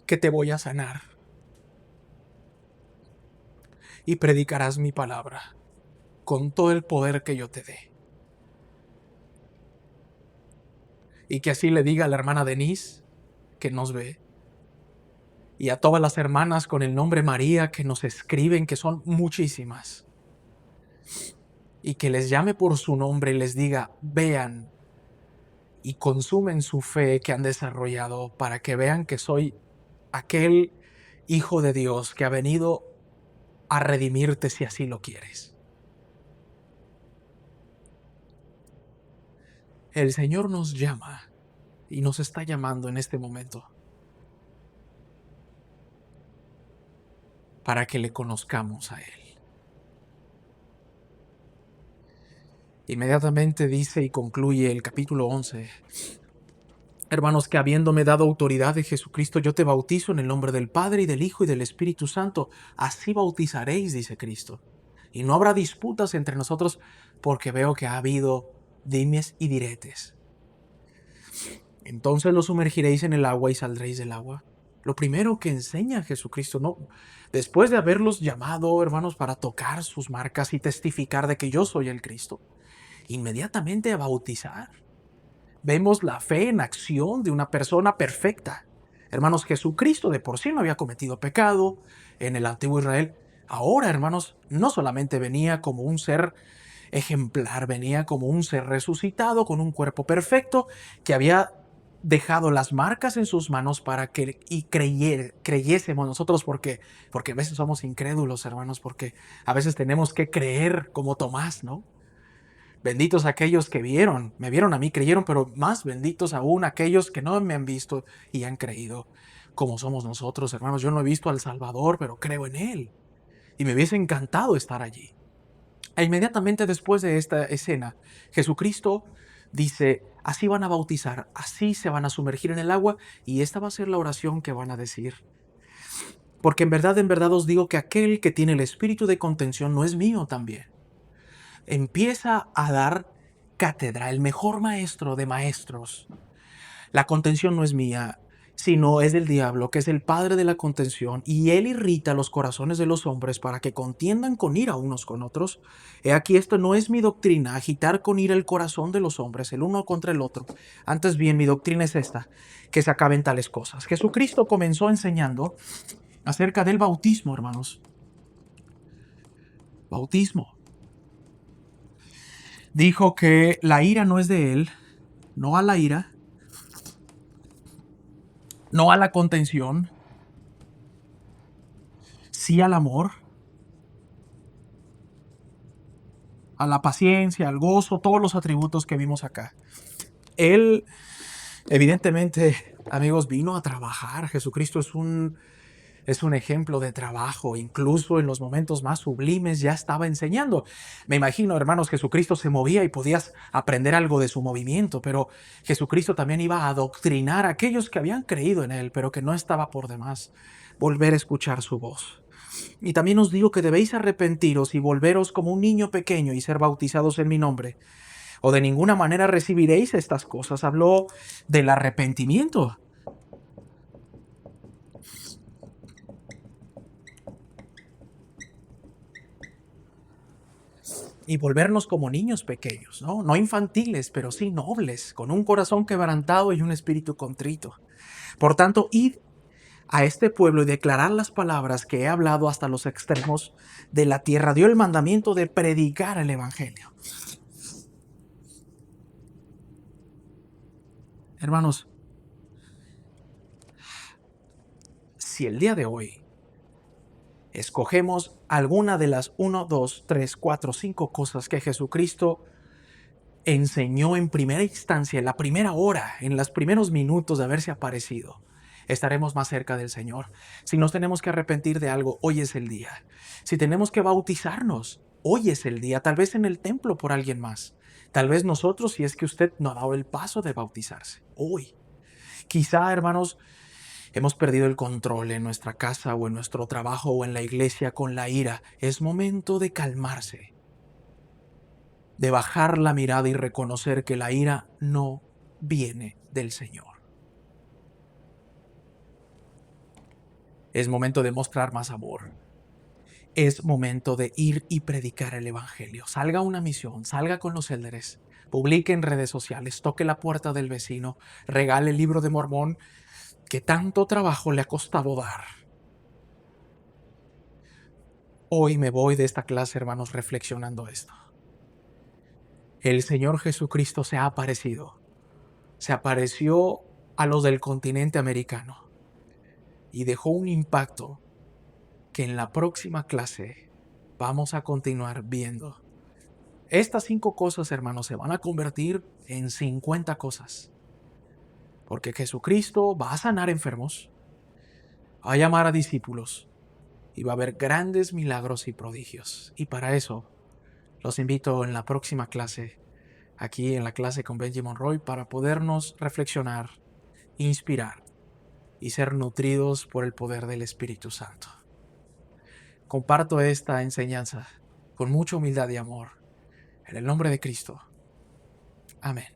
que te voy a sanar y predicarás mi palabra con todo el poder que yo te dé. Y que así le diga a la hermana Denise, que nos ve, y a todas las hermanas con el nombre María que nos escriben, que son muchísimas, y que les llame por su nombre y les diga, vean y consumen su fe que han desarrollado para que vean que soy aquel Hijo de Dios que ha venido a redimirte si así lo quieres. El Señor nos llama y nos está llamando en este momento para que le conozcamos a Él. Inmediatamente dice y concluye el capítulo 11. Hermanos, que habiéndome dado autoridad de Jesucristo, yo te bautizo en el nombre del Padre y del Hijo y del Espíritu Santo. Así bautizaréis, dice Cristo. Y no habrá disputas entre nosotros porque veo que ha habido dimes y diretes. Entonces los sumergiréis en el agua y saldréis del agua. Lo primero que enseña Jesucristo, ¿no? Después de haberlos llamado, hermanos, para tocar sus marcas y testificar de que yo soy el Cristo, inmediatamente a bautizar. Vemos la fe en acción de una persona perfecta. Hermanos, Jesucristo de por sí no había cometido pecado en el antiguo Israel. Ahora, hermanos, no solamente venía como un ser ejemplar, venía como un ser resucitado con un cuerpo perfecto que había dejado las marcas en sus manos para que creyésemos nosotros, porque a veces somos incrédulos, hermanos, porque a veces tenemos que creer como Tomás, ¿no? Benditos aquellos que me vieron a mí, creyeron, pero más benditos aún aquellos que no me han visto y han creído, como somos nosotros, hermanos. Yo no he visto al Salvador, pero creo en Él. Y me hubiese encantado estar allí. E inmediatamente después de esta escena, Jesucristo dice, así van a bautizar, así se van a sumergir en el agua, y esta va a ser la oración que van a decir. Porque en verdad os digo que aquel que tiene el espíritu de contención no es mío también. Empieza a dar cátedra, el mejor maestro de maestros. La contención no es mía, sino es del diablo, que es el padre de la contención, y él irrita los corazones de los hombres para que contiendan con ira unos con otros. He aquí, esto no es mi doctrina, agitar con ira el corazón de los hombres, el uno contra el otro. Antes bien, mi doctrina es esta, que se acaben tales cosas. Jesucristo comenzó enseñando acerca del bautismo, hermanos. Bautismo. Dijo que la ira no es de él, no a la ira, no a la contención, sí al amor, a la paciencia, al gozo, todos los atributos que vimos acá. Él, evidentemente, amigos, vino a trabajar. Jesucristo es un ejemplo de trabajo. Incluso en los momentos más sublimes ya estaba enseñando. Me imagino, hermanos, Jesucristo se movía y podías aprender algo de su movimiento, pero Jesucristo también iba a adoctrinar a aquellos que habían creído en él, pero que no estaba por demás volver a escuchar su voz. Y también os digo que debéis arrepentiros y volveros como un niño pequeño y ser bautizados en mi nombre, o de ninguna manera recibiréis estas cosas. Habló del arrepentimiento. Y volvernos como niños pequeños, ¿no? No infantiles, pero sí nobles, con un corazón quebrantado y un espíritu contrito. Por tanto, id a este pueblo y declarar las palabras que he hablado hasta los extremos de la tierra. Dio el mandamiento de predicar el evangelio. Hermanos, si el día de hoy escogemos alguna de las 1, 2, 3, 4, 5 cosas que Jesucristo enseñó en primera instancia, en la primera hora, en los primeros minutos de haberse aparecido, estaremos más cerca del Señor. Si nos tenemos que arrepentir de algo, hoy es el día. Si tenemos que bautizarnos, hoy es el día. Tal vez en el templo por alguien más. Tal vez nosotros, si es que usted no ha dado el paso de bautizarse. Hoy. Quizá, hermanos, hemos perdido el control en nuestra casa o en nuestro trabajo o en la iglesia con la ira. Es momento de calmarse, de bajar la mirada y reconocer que la ira no viene del Señor. Es momento de mostrar más amor. Es momento de ir y predicar el Evangelio. Salga a una misión, salga con los élderes, publique en redes sociales, toque la puerta del vecino, regale el libro de Mormón que tanto trabajo le ha costado dar. Hoy me voy de esta clase, hermanos, reflexionando esto. El Señor Jesucristo se ha aparecido. Se apareció a los del continente americano y dejó un impacto que en la próxima clase vamos a continuar viendo. Estas 5 cosas, hermanos, se van a convertir en 50 cosas. Porque Jesucristo va a sanar enfermos, va a llamar a discípulos y va a haber grandes milagros y prodigios. Y para eso los invito en la próxima clase, aquí en la clase con Benji Monroy, para podernos reflexionar, inspirar y ser nutridos por el poder del Espíritu Santo. Comparto esta enseñanza con mucha humildad y amor. En el nombre de Cristo. Amén.